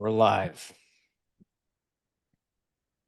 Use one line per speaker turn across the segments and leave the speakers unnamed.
We're live.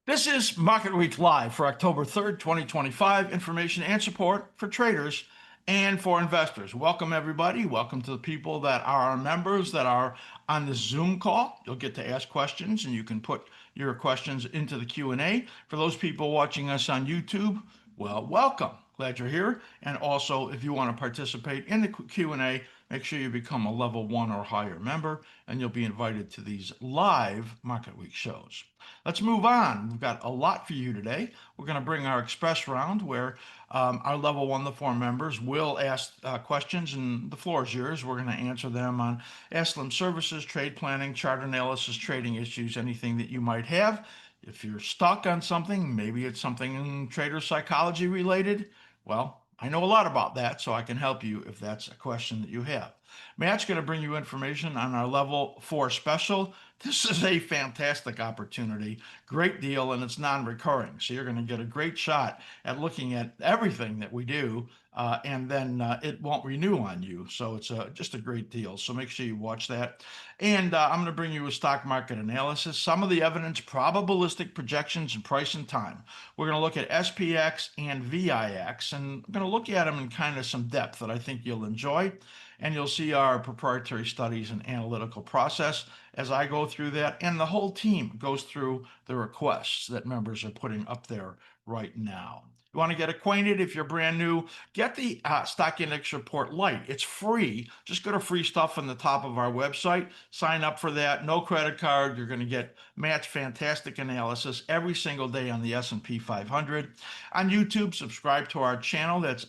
This is Market Week Live for October 3rd, 2025. Information and support for traders and for investors. Welcome, everybody. Welcome to the people that are our members that are on the Zoom call. You'll get to ask questions, and you can put your questions into the Q&A. For those people watching us on YouTube, well, welcome. Glad you're here. And also, if you want to participate in the Q&A, make sure you become a level 1 or higher member, and you'll be invited to these live Market Week shows. Let's move on. We've got a lot for you today. We're going to bring our express round where our level 1 to 4 members will ask questions, and the floor is yours. We're going to answer them on askSlim services, trade planning, chart analysis, trading issues, anything that you might have. If you're stuck on something, maybe it's something trader psychology related, well, I know a lot about that, so I can help you if that's a question that you have. Matt's going to bring you information on our level 4 special. This is a fantastic opportunity, great deal, and it's non-recurring. So you're going to get a great shot at looking at everything that we do, and then it won't renew on you. So it's just a great deal. So make sure you watch that. And I'm going to bring you a stock market analysis, some of the evidence, probabilistic projections, and price and time. We're going to look at SPX and VIX, and I'm going to look at them in kind of some depth that I think you'll enjoy. And you'll see our proprietary studies and analytical process as I go through that, and the whole team goes through the requests that members are putting up there right now. You want to get acquainted? If you're brand new, get the Stock Index Report Lite. It's free. Just go to free stuff on the top of our website. Sign up for that. No credit card. You're going to get Matt's fantastic analysis every single day on the S&P 500. On YouTube, subscribe to our channel. That's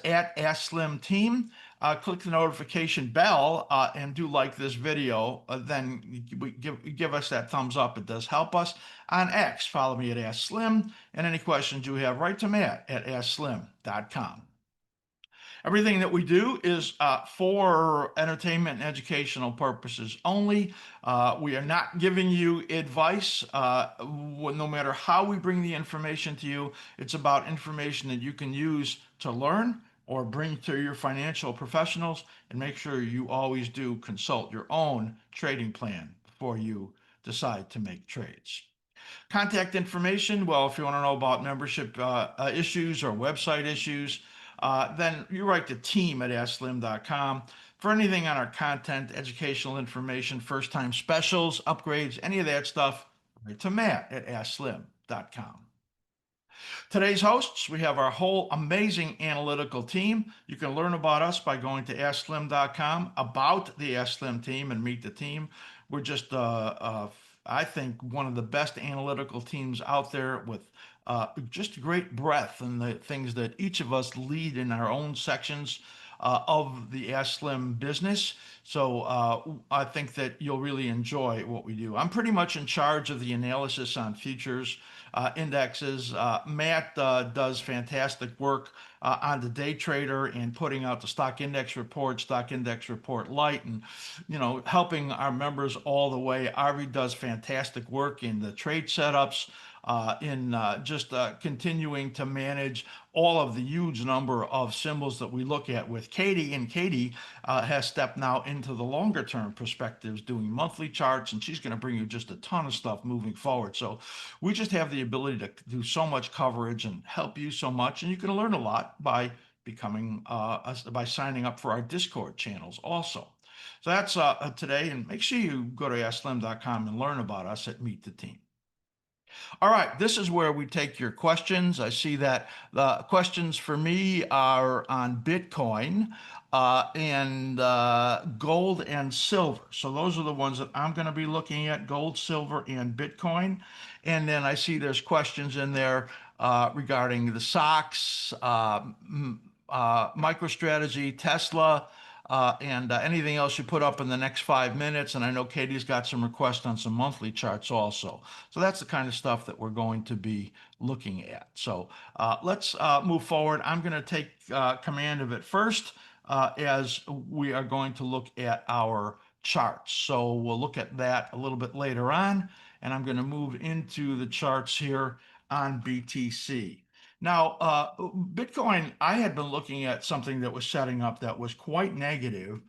at askSlim Team. Click the notification bell and do like this video. Then give us that thumbs up. It does help us. On X, follow me at askSlim. And any questions you have, write to Matt at askSlim.com. Everything that we do is for entertainment and educational purposes only. We are not giving you advice. No matter how we bring the information to you, it's about information that you can use to learn or bring to your financial professionals, and make sure you always do consult your own trading plan before you decide to make trades. Contact information, well, if you want to know about membership issues or website issues, then you write to team at askSlim.com. For anything on our content, educational information, first-time specials, upgrades, any of that stuff, write to Matt at askSlim.com. Today's hosts, we have our whole amazing analytical team. You can learn about us by going to askSlim.com, about the askSlim team, and meet the team. We're just, I think, one of the best analytical teams out there with just great breadth and the things that each of us lead in our own sections of the askSlim business. So I think that you'll really enjoy what we do. I'm pretty much in charge of the analysis on futures, indexes. Matt does fantastic work on the day trader and putting out the stock index report Lite, and helping our members all the way. Ari does fantastic work in the trade setups, in just continuing to manage all of the huge number of symbols that we look at with Katie. And Katie has stepped now into the longer term perspectives, doing monthly charts, and she's going to bring you just a ton of stuff moving forward. So we just have the ability to do so much coverage and help you so much, and you can learn a lot by becoming by signing up for our Discord channels also. So that's today, and make sure you go to askSlim.com and learn about us at Meet the Team. All right, this is where we take your questions. I see that the questions for me are on Bitcoin and gold and silver. So those are the ones that I'm going to be looking at: gold, silver, and Bitcoin. And then I see there's questions in there regarding the stocks, MicroStrategy, Tesla, and anything else you put up in the next 5 minutes. And I know Katie's got some requests on some monthly charts also. So that's the kind of stuff that we're going to be looking at. So let's move forward. I'm going to take command of it first, as we are going to look at our charts. So we'll look at that a little bit later on, and I'm going to move into the charts here on BTC. Now, Bitcoin, I had been looking at something that was setting up that was quite negative.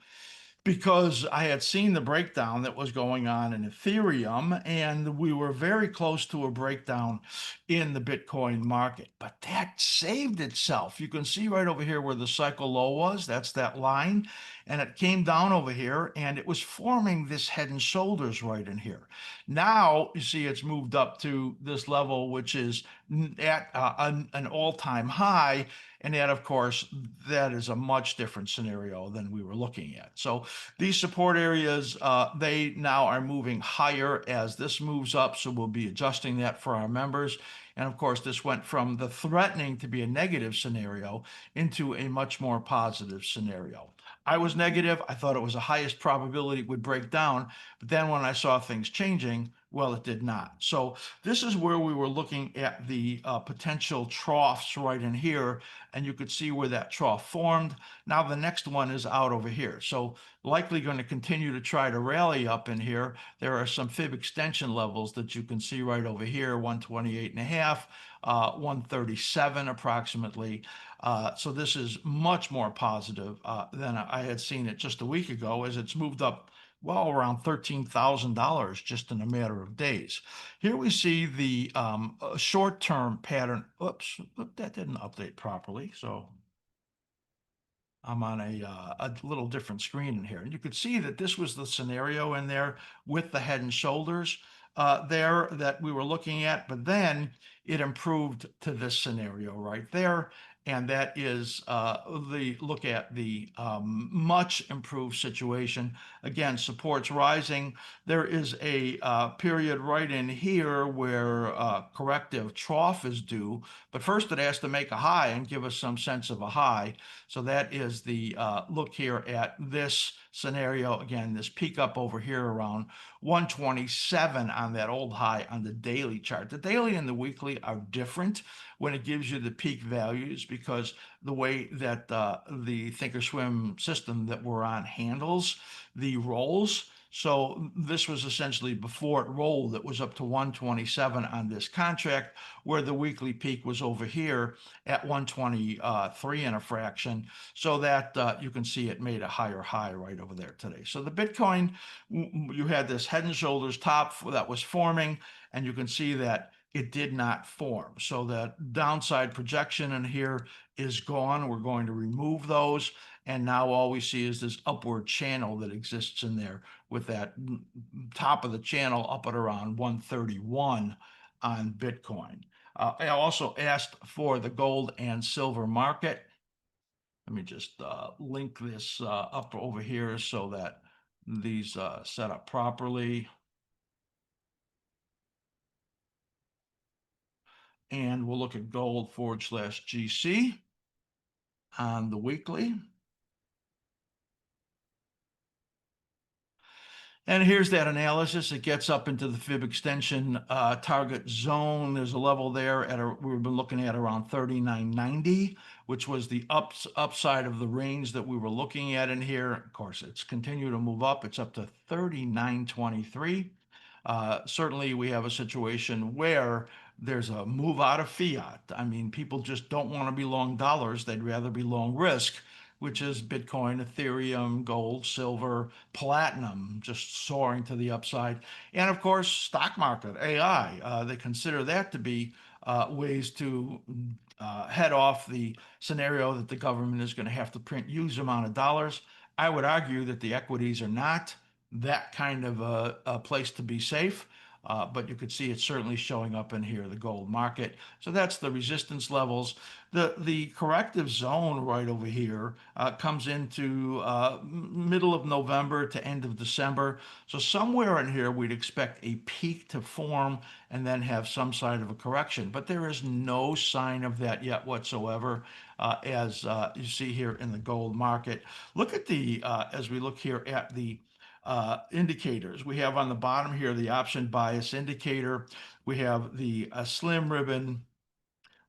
because I had seen the breakdown that was going on in Ethereum, and we were very close to a breakdown in the Bitcoin market. But that saved itself. You can see right over here where the cycle low was, that's that line, and it came down over here, and it was forming this head and shoulders right in here. Now, you see it's moved up to this level, which is at an all-time high, and that, of course, that is a much different scenario than we were looking at. So these support areas, they now are moving higher as this moves up, so we'll be adjusting that for our members. And of course, this went from the threatening to be a negative scenario into a much more positive scenario. I was negative. I thought it was the highest probability it would break down. But then when I saw things changing, well, it did not. So this is where we were looking at the potential troughs right in here, and you could see where that trough formed. Now the next one is out over here. So likely going to continue to try to rally up in here. There are some fib extension levels that you can see right over here, 128.5, 137 approximately. So this is much more positive than I had seen it just a week ago, as it's moved up well around $13,000 just in a matter of days. Here we see the short-term pattern. Oops, that didn't update properly. So I'm on a little different screen in here. And you could see that this was the scenario in there with the head and shoulders there that we were looking at. But then it improved to this scenario right there. And that is the look at the much improved situation. Again, supports rising. There is a period right in here where corrective trough is due. But first it has to make a high and give us some sense of a high. So that is the look here at this scenario. Again, this peak up over here around 127 on that old high on the daily chart. The daily and the weekly are different when it gives you the peak values, because the way that the Thinkorswim system that we're on handles the rolls. So this was essentially before it rolled, it was up to 127 on this contract, where the weekly peak was over here at 123 and a fraction. So that you can see it made a higher high right over there today. So the Bitcoin, you had this head and shoulders top that was forming, and you can see that it did not form. So that downside projection in here is gone. We're going to remove those. And now all we see is this upward channel that exists in there, with that top of the channel up at around 131 on Bitcoin. I also asked for the gold and silver market. Let me just link this up over here so that these set up properly. And we'll look at gold/GC on the weekly. And here's that analysis. It gets up into the fib extension target zone. There's a level there we've been looking at around 39.90, which was the upside of the range that we were looking at in here. Of course, it's continued to move up. It's up to 39.23. Certainly, we have a situation where there's a move out of fiat. I mean, people just don't want to be long dollars. They'd rather be long risk, which is Bitcoin, Ethereum, gold, silver, platinum, just soaring to the upside. And of course, stock market, AI, they consider that to be ways to head off the scenario that the government is going to have to print huge amount of dollars. I would argue that the equities are not that kind of a place to be safe. But you could see it's certainly showing up in here, the gold market. So that's the resistance levels. The corrective zone right over here comes into middle of November to end of December. So somewhere in here, we'd expect a peak to form and then have some side of a correction. But there is no sign of that yet whatsoever, as you see here in the gold market. Look at as we look here at the indicators. We have on the bottom here the option bias indicator. We have the slim ribbon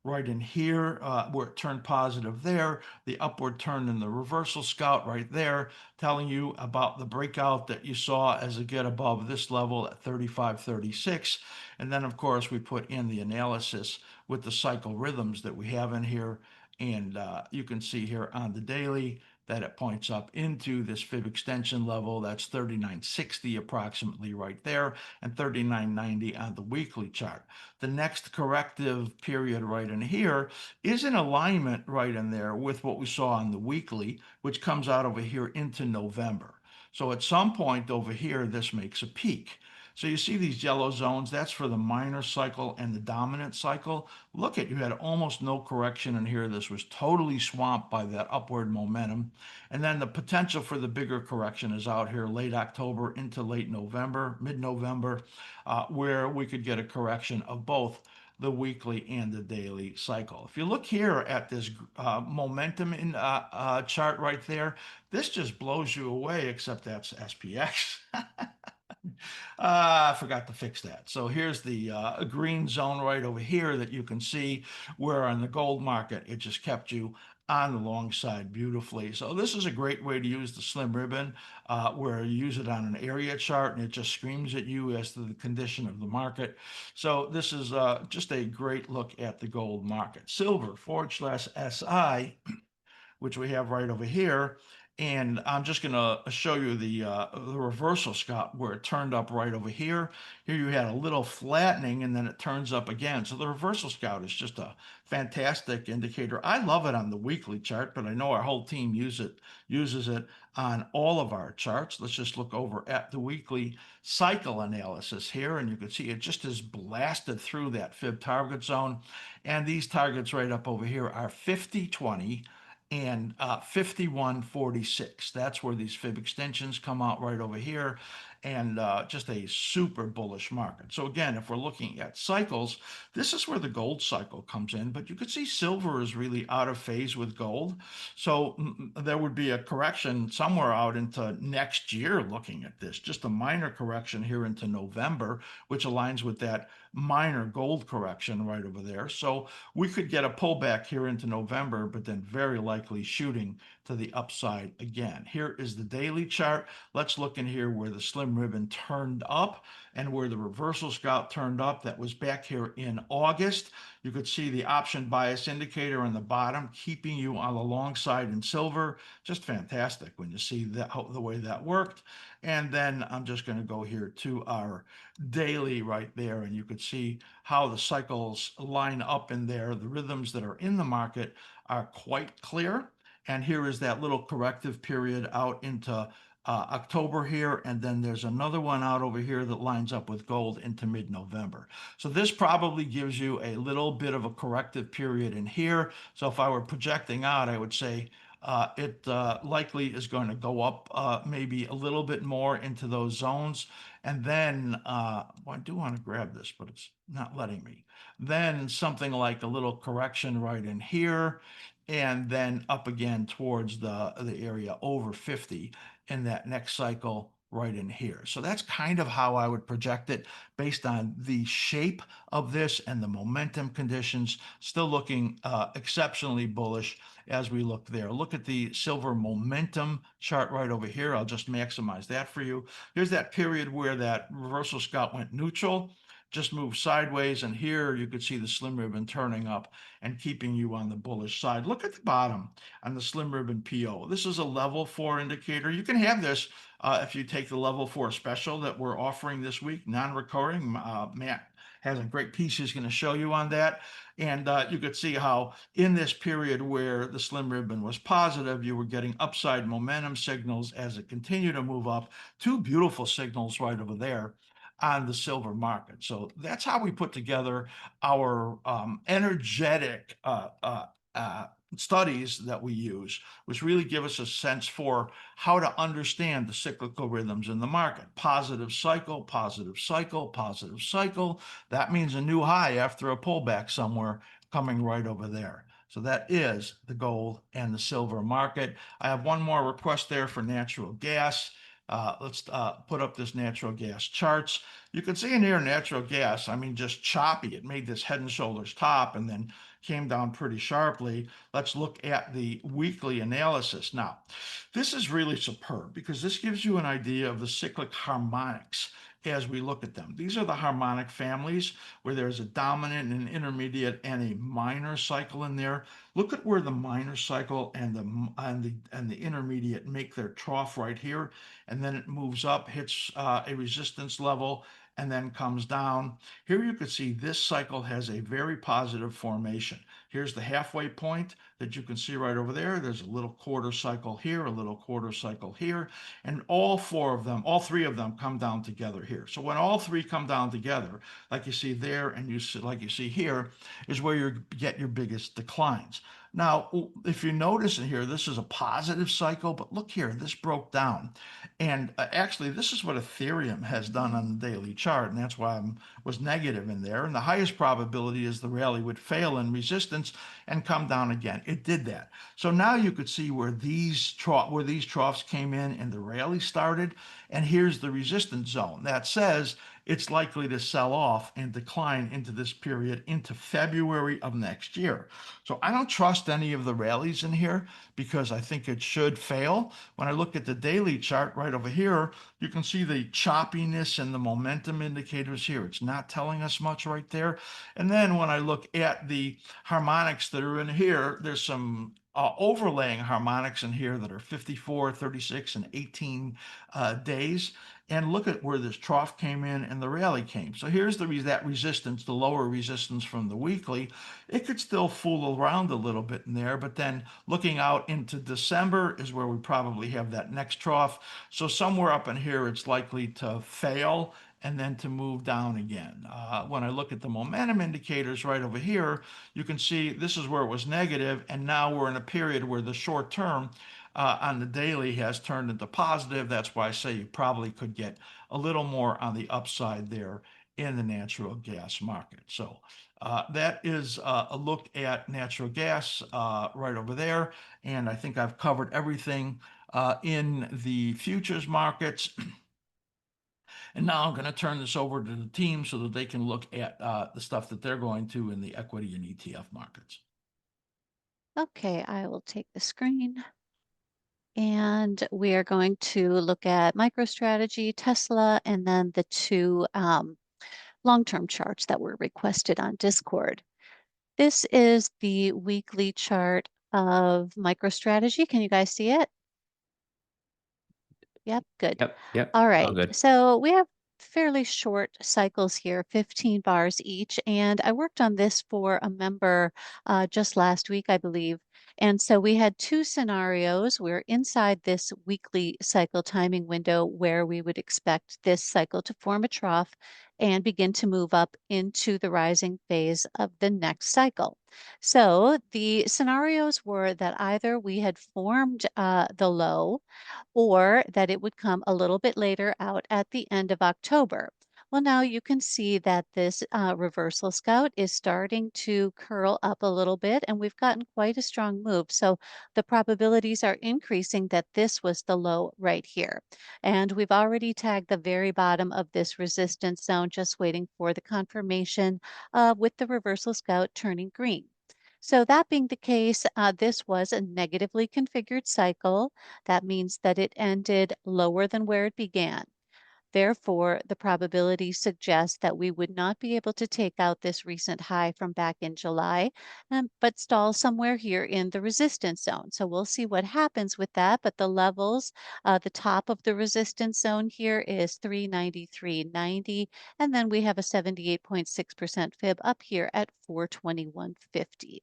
right in here where it turned positive there, the upward turn in the reversal scout right there, telling you about the breakout that you saw as it get above this level at 35.36. And then, of course, we put in the analysis with the cycle rhythms that we have in here. And you can see here on the daily that it points up into this fib extension level. That's 39.60 approximately right there, and 39.90 on the weekly chart. The next corrective period right in here is in alignment right in there with what we saw on the weekly, which comes out over here into November. So at some point over here, this makes a peak. So you see these yellow zones, that's for the minor cycle and the dominant cycle. Look at, you had almost no correction in here. This was totally swamped by that upward momentum. And then the potential for the bigger correction is out here late October into late November, mid-November, where we could get a correction of both the weekly and the daily cycle. If you look here at this momentum in chart right there, this just blows you away, except that's SPX. I forgot to fix that. So here's the green zone right over here that you can see, where on the gold market, it just kept you on the long side beautifully. So this is a great way to use the slim ribbon, where you use it on an area chart and it just screams at you as to the condition of the market. So this is just a great look at the gold market. Silver /SI, which we have right over here. And I'm just going to show you the reversal scout where it turned up right over here. Here you had a little flattening and then it turns up again. So the reversal scout is just a fantastic indicator. I love it on the weekly chart, but I know our whole team uses it on all of our charts. Let's just look over at the weekly cycle analysis here, and you can see it just is blasted through that fib target zone. And these targets right up over here are 50.20 and 51.46. That's where these fib extensions come out right over here, and just a super bullish market. So again, if we're looking at cycles, this is where the gold cycle comes in, but you could see silver is really out of phase with gold. So there would be a correction somewhere out into next year looking at this, just a minor correction here into November, which aligns with that minor gold correction right over there. So we could get a pullback here into November, but then very likely shooting to the upside again. Here is the daily chart. Let's look in here where the slim ribbon turned up and where the reversal scout turned up. That was back here in August. You could see the option bias indicator on the bottom, keeping you on the long side in silver. Just fantastic when you see that, the way that worked. And then I'm just going to go here to our daily right there, and you could see how the cycles line up in there. The rhythms that are in the market are quite clear. And here is that little corrective period out into October here, and then there's another one out over here that lines up with gold into mid-November. So this probably gives you a little bit of a corrective period in here. So if I were projecting out, I would say it likely is going to go up maybe a little bit more into those zones. And then, well, I do want to grab this, but it's not letting me. Then something like a little correction right in here, and then up again towards the area over 50 in that next cycle right in here. So that's kind of how I would project it based on the shape of this and the momentum conditions. Still looking exceptionally bullish as we look there. Look at the silver momentum chart right over here. I'll just maximize that for you. Here's that period where that reversal scout went neutral, just moved sideways, and here you could see the slim ribbon turning up and keeping you on the bullish side. Look at the bottom on the slim ribbon PO. This is a level 4 indicator. You can have this if you take the level 4 special that we're offering this week, non-recurring. Matt has a great piece he's going to show you on that. And you could see how in this period where the slim ribbon was positive, you were getting upside momentum signals as it continued to move up. Two beautiful signals right over there on the silver market. So that's how we put together our energetic studies that we use, which really give us a sense for how to understand the cyclical rhythms in the market. Positive cycle, positive cycle, positive cycle. That means a new high after a pullback somewhere coming right over there. So that is the gold and the silver market. I have one more request there for natural gas. Let's put up this natural gas charts. You can see in here natural gas, I mean, just choppy. It made this head and shoulders top and then came down pretty sharply. Let's look at the weekly analysis. Now, this is really superb because this gives you an idea of the cyclic harmonics as we look at them. These are the harmonic families where there's a dominant, an intermediate, and a minor cycle in there. Look at where the minor cycle and the intermediate make their trough right here, and then it moves up, hits a resistance level, and then comes down. Here you can see this cycle has a very positive formation. Here's the halfway point that you can see right over there. There's a little quarter cycle here, a little quarter cycle here, and all three of them come down together here. So when all three come down together, like you see there and like you see here, is where you get your biggest declines. Now, if you notice in here, this is a positive cycle, but look here, this broke down. And actually, this is what Ethereum has done on the daily chart, and that's why I was negative in there. And the highest probability is the rally would fail in resistance and come down again. It did that. So now you could see where these troughs came in and the rally started, and here's the resistance zone. That says it's likely to sell off and decline into this period into February of next year. So I don't trust any of the rallies in here because I think it should fail. When I look at the daily chart right over here, you can see the choppiness and the momentum indicators here. It's not telling us much right there. And then when I look at the harmonics that are in here, there's some overlaying harmonics in here that are 54, 36, and 18 days. And look at where this trough came in and the rally came. So here's that resistance, the lower resistance from the weekly. It could still fool around a little bit in there, but then looking out into December is where we probably have that next trough. So somewhere up in here, it's likely to fail and then to move down again. When I look at the momentum indicators right over here, you can see this is where it was negative, and now we're in a period where the short term on the daily has turned into positive. That's why I say you probably could get a little more on the upside there in the natural gas market. So that is a look at natural gas right over there. And I think I've covered everything in the futures markets. And now I'm going to turn this over to the team so that they can look at the stuff that they're going to in the equity and ETF markets.
Okay, I will take the screen. And we are going to look at MicroStrategy, Tesla, and then the two long-term charts that were requested on Discord. This is the weekly chart of MicroStrategy. Can you guys see it? Yep, good.
Yep.
All
All
right.
good.
So we have fairly short cycles here, 15 bars each. And I worked on this for a member just last week, I believe. And so we had two scenarios. We're inside this weekly cycle timing window where we would expect this cycle to form a trough and begin to move up into the rising phase of the next cycle. So the scenarios were that either we had formed the low or that it would come a little bit later out at the end of October. Well, now you can see that this reversal scout is starting to curl up a little bit, and we've gotten quite a strong move. So the probabilities are increasing that this was the low right here. And we've already tagged the very bottom of this resistance zone, just waiting for the confirmation with the reversal scout turning green. So that being the case, this was a negatively configured cycle. That means that it ended lower than where it began. Therefore, the probability suggests that we would not be able to take out this recent high from back in July, but stall somewhere here in the resistance zone. So we'll see what happens with that. But the levels, the top of the resistance zone here is 393.90, and then we have a 78.6% fib up here at 421.50.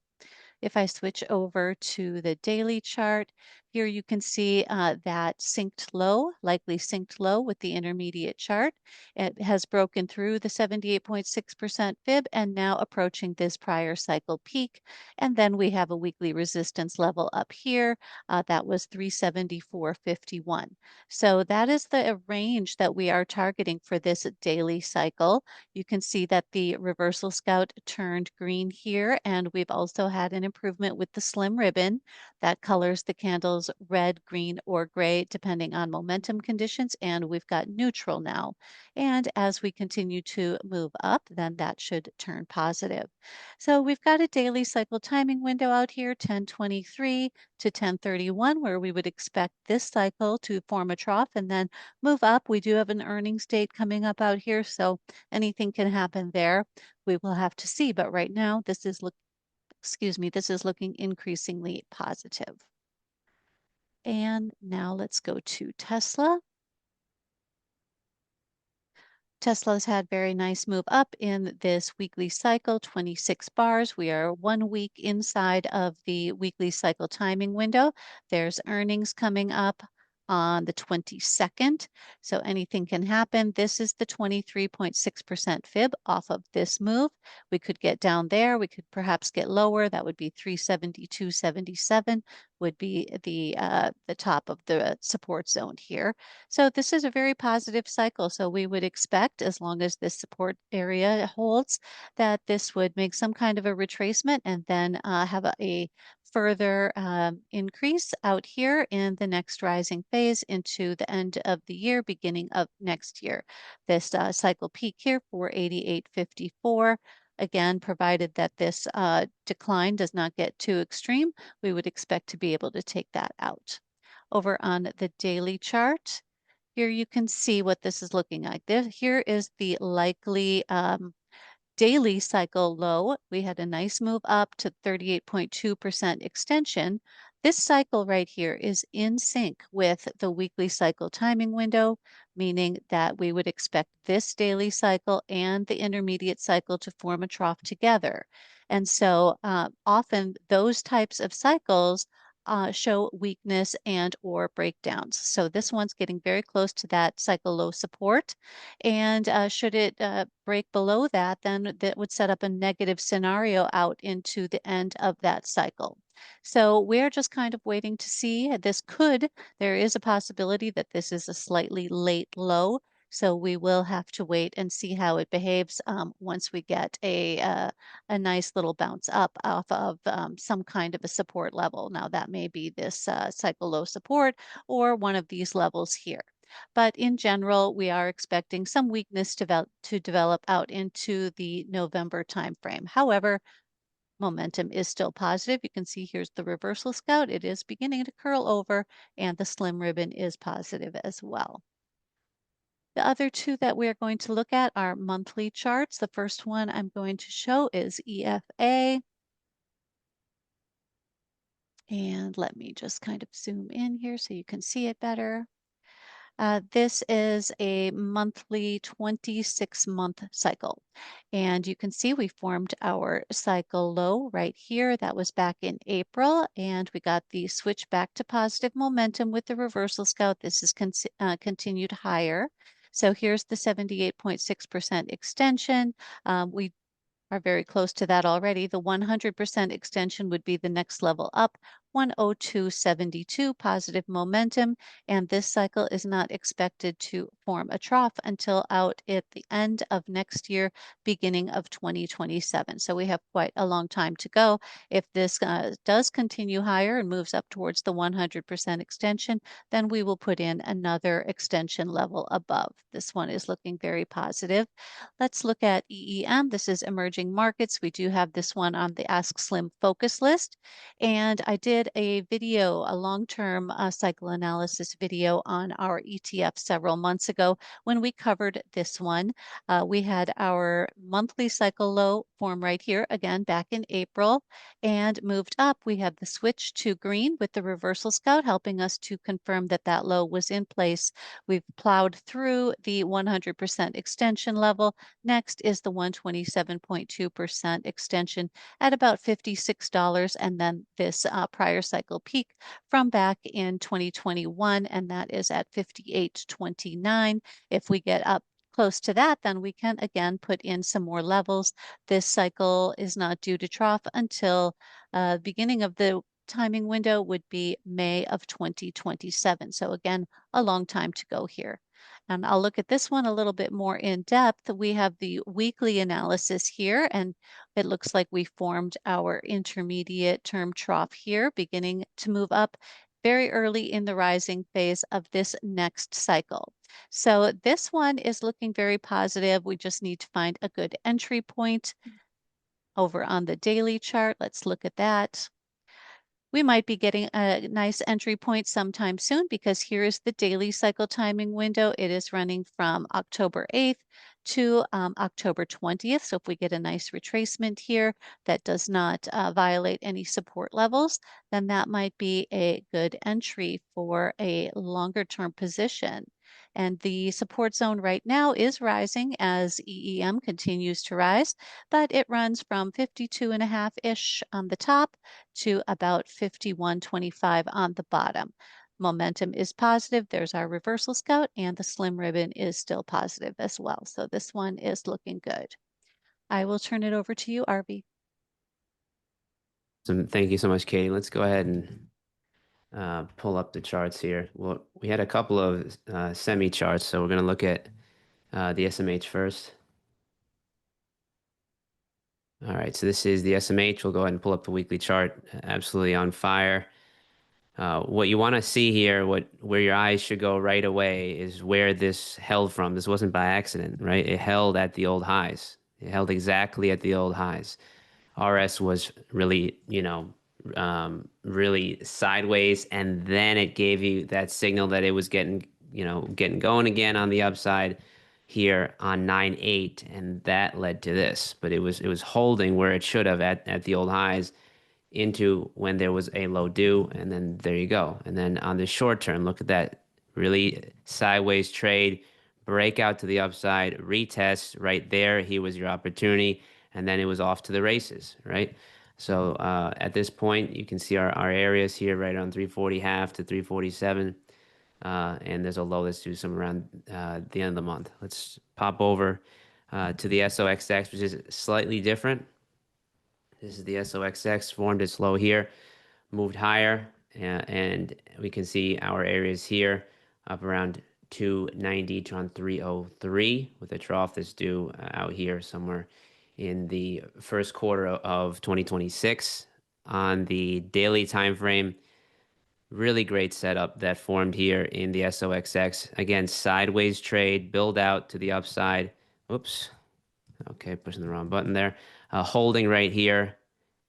If I switch over to the daily chart, here you can see that synced low, likely synced low with the intermediate chart. It has broken through the 78.6% fib and now approaching this prior cycle peak. And then we have a weekly resistance level up here. That was 374.51. So that is the range that we are targeting for this daily cycle. You can see that the reversal scout turned green here, and we've also had an improvement with the slim ribbon that colors the candles red, green, or gray, depending on momentum conditions. And we've got neutral now. And as we continue to move up, then that should turn positive. So we've got a daily cycle timing window out here, 1023 to 1031, where we would expect this cycle to form a trough and then move up. We do have an earnings date coming up out here, so anything can happen there. We will have to see, but right now this is this is looking increasingly positive. And now let's go to Tesla. Tesla's had very nice move up in this weekly cycle, 26 bars. We are 1 week inside of the weekly cycle timing window. There's earnings coming up on the 22nd. So anything can happen. This is the 23.6% fib off of this move. We could get down there. We could perhaps get lower. That would be 372.77 would be the top of the support zone here. So this is a very positive cycle. So we would expect, as long as this support area holds, that this would make some kind of a retracement and then have a further increase out here in the next rising phase into the end of the year, beginning of next year. This cycle peak here, 488.54. Again, provided that this decline does not get too extreme, we would expect to be able to take that out. Over on the daily chart, here you can see what this is looking like. Here is the likely daily cycle low. We had a nice move up to 38.2% extension. This cycle right here is in sync with the weekly cycle timing window, meaning that we would expect this daily cycle and the intermediate cycle to form a trough together. And so often those types of cycles show weakness and or breakdowns. So this one's getting very close to that cycle low support. And should it break below that, then that would set up a negative scenario out into the end of that cycle. So we're just kind of waiting to see. There is a possibility that this is a slightly late low. So we will have to wait and see how it behaves once we get a nice little bounce up off of some kind of a support level. Now that may be this cycle low support or one of these levels here. But in general, we are expecting some weakness to develop out into the November timeframe. However, momentum is still positive. You can see here's the reversal scout. It is beginning to curl over and the slim ribbon is positive as well. The other two that we're going to look at are monthly charts. The first one I'm going to show is EFA. And let me just kind of zoom in here so you can see it better. This is a monthly 26-month cycle. And you can see we formed our cycle low right here. That was back in April. And we got the switch back to positive momentum with the reversal scout. This is continued higher. So here's the 78.6% extension. We are very close to that already. The 100% extension would be the next level up, 102.72 positive momentum, and this cycle is not expected to form a trough until out at the end of next year, beginning of 2027. So we have quite a long time to go. If this does continue higher and moves up towards the 100% extension, then we will put in another extension level above. This one is looking very positive. Let's look at EEM. This is emerging markets. We do have this one on the askSlim focus list. And I did a video, a long-term cycle analysis video on our ETF several months ago when we covered this one. We had our monthly cycle low form right here, again, back in April, and moved up. We had the switch to green with the reversal scout, helping us to confirm that that low was in place. We've plowed through the 100% extension level. Next is the 127.2% extension at about $56, and then this prior cycle peak from back in 2021, and that is at 58.29. If we get up close to that, then we can again put in some more levels. This cycle is not due to trough until beginning of the timing window would be May of 2027. So again, a long time to go here. And I'll look at this one a little bit more in depth. We have the weekly analysis here, and it looks like we formed our intermediate term trough here, beginning to move up very early in the rising phase of this next cycle. So this one is looking very positive. We just need to find a good entry point over on the daily chart. Let's look at that. We might be getting a nice entry point sometime soon because here is the daily cycle timing window. It is running from October 8th to October 20th. So if we get a nice retracement here that does not violate any support levels, then that might be a good entry for a longer term position. And the support zone right now is rising as EEM continues to rise, but it runs from 52.5-ish on the top to about 51.25 on the bottom. Momentum is positive. There's our reversal scout, and the slim ribbon is still positive as well. So this one is looking good. I will turn it over to you, Arby.
So thank you so much, Katie. Let's go ahead and pull up the charts here. Well, we had a couple of semi charts, so we're going to look at the SMH first. All right, so this is the SMH. We'll go ahead and pull up the weekly chart. Absolutely on fire. What you want to see here, where your eyes should go right away, is where this held from. This wasn't by accident, right? It held at the old highs. It held exactly at the old highs. RS was really, really sideways, and then it gave you that signal that it was getting going again on the upside here on 9/8, and that led to this. But it was holding where it should have at the old highs into when there was a low due, and then there you go. And then on the short term, look at that really sideways trade, breakout to the upside, retest right there. Here was your opportunity, and then it was off to the races, right? So at this point, you can see our areas here right on 340.5 to 347. And there's a low that's due somewhere around the end of the month. Let's pop over to the SOXX, which is slightly different. This is the SOXX, formed its low here, moved higher, and we can see our areas here up around 290 to around 303 with a trough that's due out here somewhere in the first quarter of 2026. On the daily time frame, really great setup that formed here in the SOXX. Again, sideways trade, build out to the upside. Oops. Okay, pushing the wrong button there. Holding right here,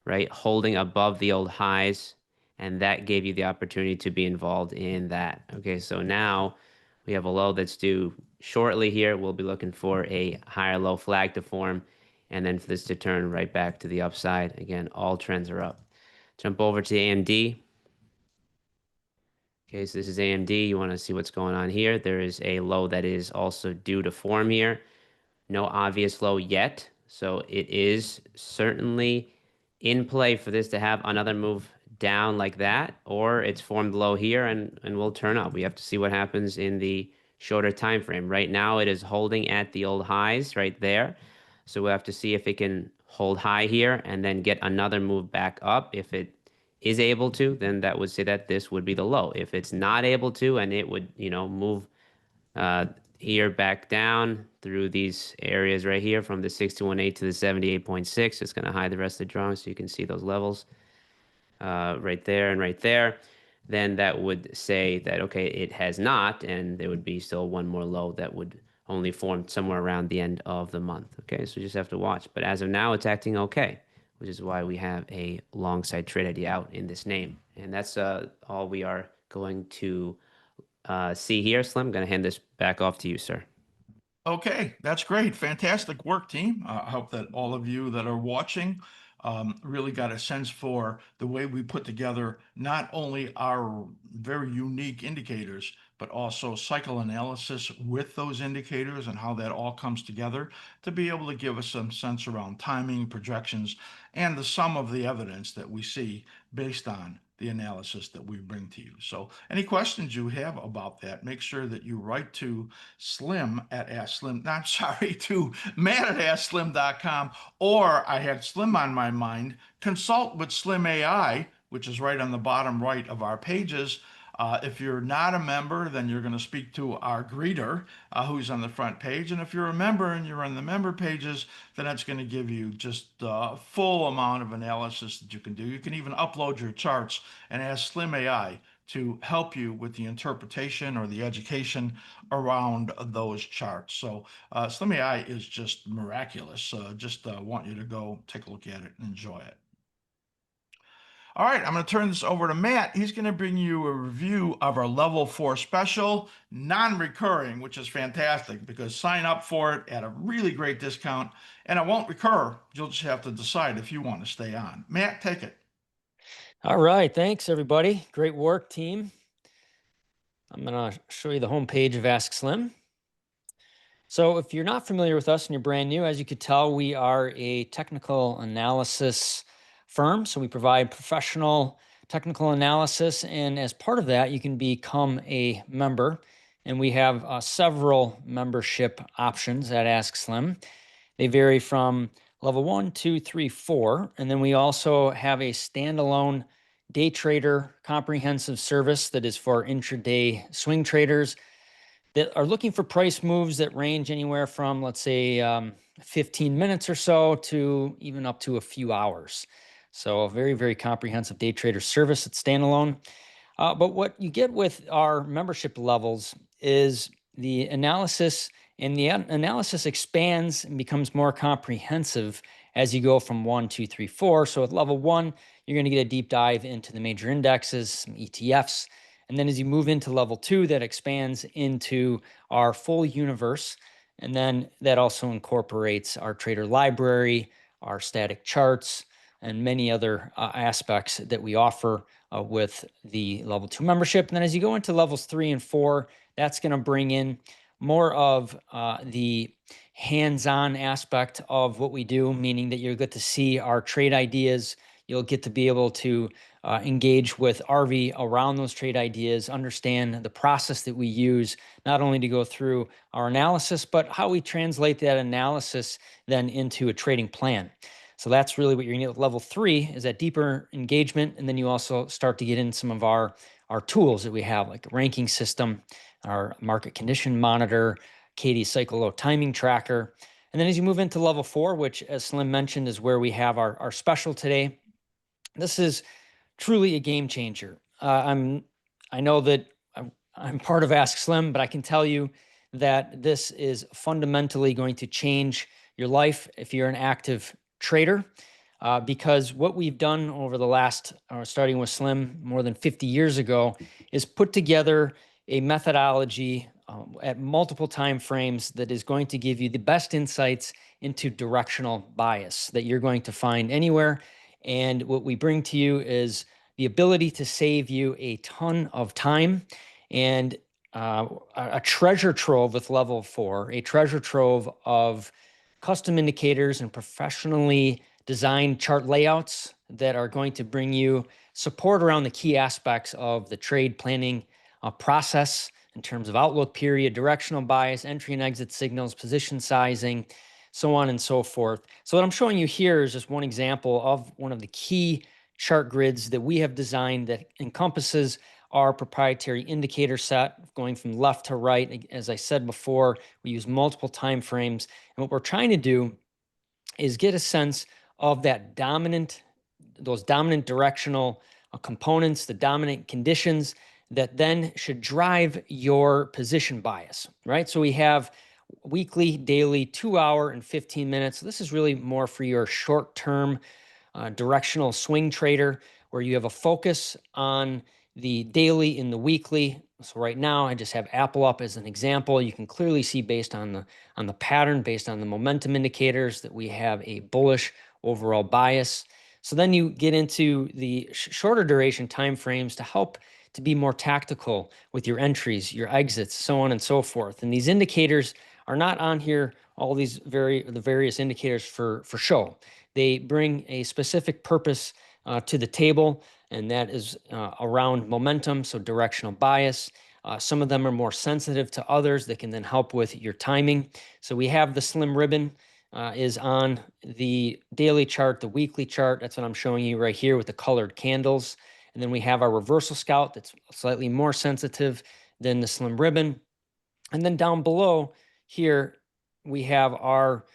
right? Holding above the old highs, and that gave you the opportunity to be involved in that. Okay, so now we have a low that's due shortly here. We'll be looking for a higher low flag to form, and then for this to turn right back to the upside. Again, all trends are up. Jump over to AMD. Okay, so this is AMD. You want to see what's going on here. There is a low that is also due to form here. No obvious low yet, so it is certainly in play for this to have another move down like that, or it's formed low here and will turn up. We have to see what happens in the shorter time frame. Right now, it is holding at the old highs right there, so we'll have to see if it can hold high here and then get another move back up. If it is able to, then that would say that this would be the low. If it's not able to, and it would, move here back down through these areas right here from the 61.8 to the 78.6. It's going to hide the rest of the drawing so you can see those levels right there and right there. Then that would say that, okay, it has not, and there would be still one more low that would only form somewhere around the end of the month. Okay, so you just have to watch. But as of now, it's acting okay, which is why we have a long side trade idea out in this name. And that's all we are going to see here. Slim, I'm going to hand this back off to you, sir.
Okay, that's great. Fantastic work, team. I hope that all of you that are watching really got a sense for the way we put together not only our very unique indicators, but also cycle analysis with those indicators and how that all comes together to be able to give us some sense around timing, projections, and the sum of the evidence that we see based on the analysis that we bring to you. So any questions you have about that, make sure that you write to Slim at askSlim, I'm sorry, to Matt at askSlim.com, or I had Slim on my mind, consult with Slim AI, which is right on the bottom right of our pages. If you're not a member, then you're going to speak to our greeter, who's on the front page. And if you're a member and you're on the member pages, then that's going to give you just a full amount of analysis that you can do. You can even upload your charts and ask Slim AI to help you with the interpretation or the education around those charts. So Slim AI is just miraculous. Just want you to go take a look at it and enjoy it. All right, I'm going to turn this over to Matt. He's going to bring you a review of our level 4 special, non-recurring, which is fantastic because sign up for it at a really great discount and it won't recur. You'll just have to decide if you want to stay on. Matt, take it.
All right, thanks everybody. Great work, team. I'm going to show you the homepage of askSlim. So if you're not familiar with us and you're brand new, as you could tell, we are a technical analysis firm. So we provide professional technical analysis. And as part of that, you can become a member. And we have several membership options at askSlim. They vary from level 1, 2, 3, 4. And then we also have a standalone day trader comprehensive service that is for intraday swing traders that are looking for price moves that range anywhere from, let's say, 15 minutes or so to even up to a few hours. So a very, very comprehensive day trader service that's standalone. But what you get with our membership levels is the analysis, and the analysis expands and becomes more comprehensive as you go from 1, 2, 3, 4. So at level 1, you're going to get a deep dive into the major indexes, some ETFs. And then as you move into level 2, that expands into our full universe. And then that also incorporates our trader library, our static charts, and many other aspects that we offer with the level 2 membership. And then as you go into levels 3 and 4, that's going to bring in more of the hands-on aspect of what we do, meaning that you'll get to see our trade ideas. You'll get to be able to engage with RV around those trade ideas, understand the process that we use, not only to go through our analysis, but how we translate that analysis then into a trading plan. So that's really what you're going to get with level 3 is that deeper engagement. And then you also start to get in some of our tools that we have, like a ranking system, our market condition monitor, Katie's cycle low timing tracker. And then as you move into level 4, which as Slim mentioned, is where we have our special today. This is truly a game changer. I know that I'm part of askSlim, but I can tell you that this is fundamentally going to change your life if you're an active trader, because what we've done over the last, starting with Slim more than 50 years ago, is put together a methodology at multiple time frames that is going to give you the best insights into directional bias that you're going to find anywhere. And what we bring to you is the ability to save you a ton of time and a treasure trove with level 4, a treasure trove of custom indicators and professionally designed chart layouts that are going to bring you support around the key aspects of the trade planning process in terms of outlook period, directional bias, entry and exit signals, position sizing, so on and so forth. So what I'm showing you here is just one example of one of the key chart grids that we have designed that encompasses our proprietary indicator set going from left to right. As I said before, we use multiple time frames. And what we're trying to do is get a sense of those dominant directional components, the dominant conditions that then should drive your position bias, right? So we have weekly, daily, 2 hour and 15 minutes. So this is really more for your short-term directional swing trader where you have a focus on the daily and the weekly. So right now I just have Apple up as an example. You can clearly see based on the pattern, based on the momentum indicators, that we have a bullish overall bias. So then you get into the shorter duration timeframes to help to be more tactical with your entries, your exits, so on and so forth. And these indicators are not on here, all these the various indicators for show. They bring a specific purpose to the table, and that is around momentum, so directional bias. Some of them are more sensitive to others that can then help with your timing. So we have the slim ribbon is on the daily chart, the weekly chart. That's what I'm showing you right here with the colored candles. And then we have our reversal scout that's slightly more sensitive than the slim ribbon. And then down below here, we have our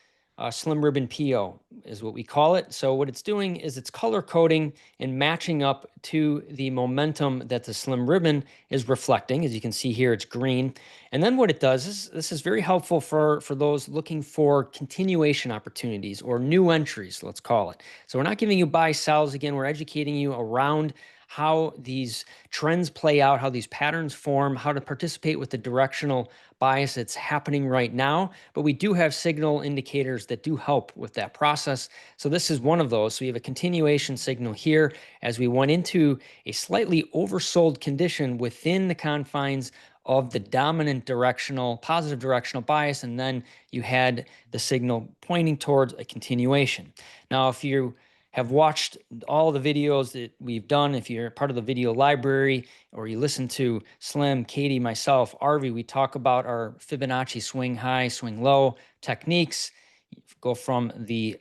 slim ribbon PO is what we call it. So what it's doing is it's color coding and matching up to the momentum that the slim ribbon is reflecting. As you can see here, it's green. And then what it does is this is very helpful for those looking for continuation opportunities or new entries, let's call it. So we're not giving you buy sells. Again, we're educating you around how these trends play out, how these patterns form, how to participate with the directional bias that's happening right now. But we do have signal indicators that do help with that process. So this is one of those. So we have a continuation signal here as we went into a slightly oversold condition within the confines of the dominant directional, positive directional bias, and then you had the signal pointing towards a continuation. Now, if you have watched all the videos that we've done, if you're part of the video library or you listen to Slim, Katie, myself, Arvi, we talk about our Fibonacci swing high, swing low techniques. You go from the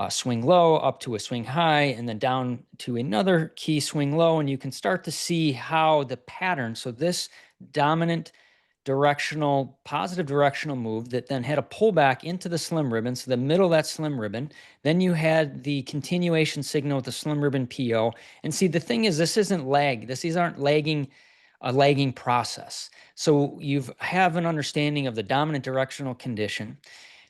swing low up to a swing high and then down to another key swing low, and you can start to see how the pattern, so this dominant directional, positive directional move that then had a pullback into the slim ribbon, so the middle of that slim ribbon. Then you had the continuation signal with the slim ribbon PO. And see, the thing is, this isn't lag. These aren't lagging, a lagging process. So you have an understanding of the dominant directional condition.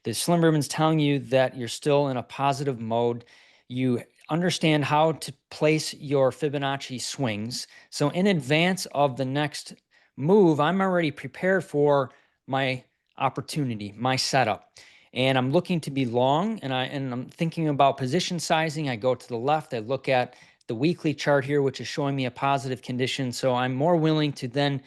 The slim ribbon's telling you that you're still in a positive mode. You understand how to place your Fibonacci swings. So in advance of the next move, I'm already prepared for my opportunity, my setup. And I'm looking to be long, and I'm thinking about position sizing. I go to the left, I look at the weekly chart here, which is showing me a positive condition. So I'm more willing to then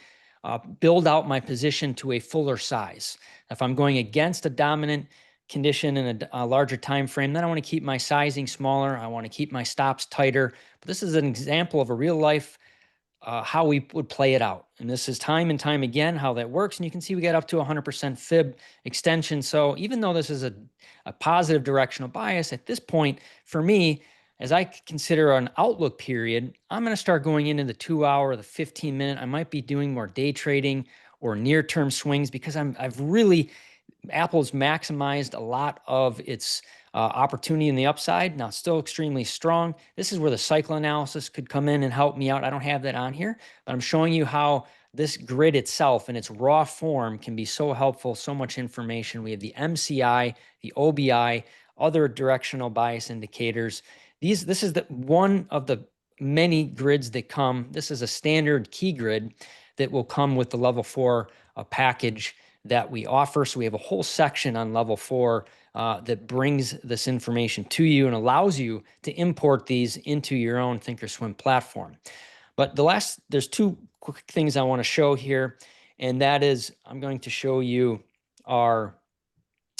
build out my position to a fuller size. If I'm going against a dominant condition in a larger time frame, then I want to keep my sizing smaller. I want to keep my stops tighter. But this is an example of a real life how we would play it out. And this is time and time again how that works. And you can see we got up to 100% fib extension. So even though this is a positive directional bias, at this point, for me, as I consider an outlook period, I'm going to start going into the 2 hour, the 15 minute. I might be doing more day trading or near term swings because Apple's maximized a lot of its opportunity in the upside. Now, still extremely strong. This is where the cycle analysis could come in and help me out. I don't have that on here, but I'm showing you how this grid itself in its raw form can be so helpful, so much information. We have the MCI, the OBI, other directional bias indicators. This is one of the many grids that come. This is a standard key grid that will come with the level 4 package that we offer. So we have a whole section on level 4 that brings this information to you and allows you to import these into your own thinkorswim platform. But there's two quick things I want to show here, and that is I'm going to show you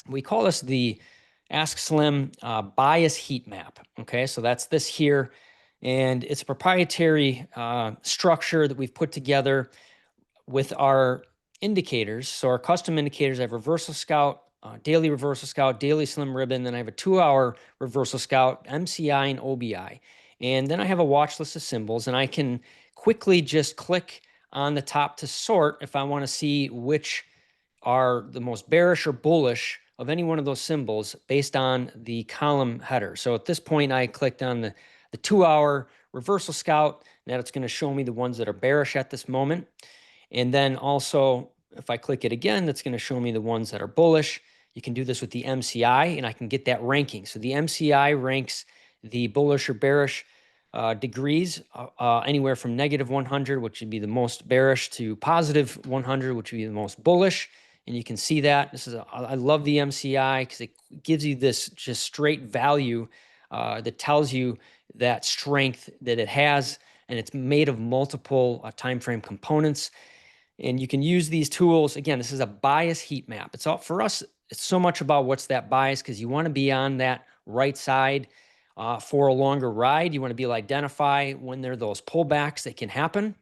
we call this the askSlim bias heat map. Okay, so that's this here, and it's a proprietary structure that we've put together with our indicators. So our custom indicators, I have reversal scout, daily reversal scout, daily slim ribbon, then I have a 2 hour reversal scout, MCI and OBI. And then I have a watch list of symbols, and I can quickly just click on the top to sort if I want to see which are the most bearish or bullish of any one of those symbols based on the column header. So at this point, I clicked on the 2 hour reversal scout, and that it's going to show me the ones that are bearish at this moment. And then also, if I click it again, that's going to show me the ones that are bullish. You can do this with the MCI, and I can get that ranking. So the MCI ranks the bullish or bearish degrees anywhere from -100, which would be the most bearish, to +100, which would be the most bullish. And you can see that. I love the MCI because it gives you this just straight value that tells you that strength that it has, and it's made of multiple time frame components. And you can use these tools. Again, this is a bias heat map. It's all for us. It's so much about what's that bias, because you want to be on that right side for a longer ride. You want to be able to identify when there are those pullbacks that can happen,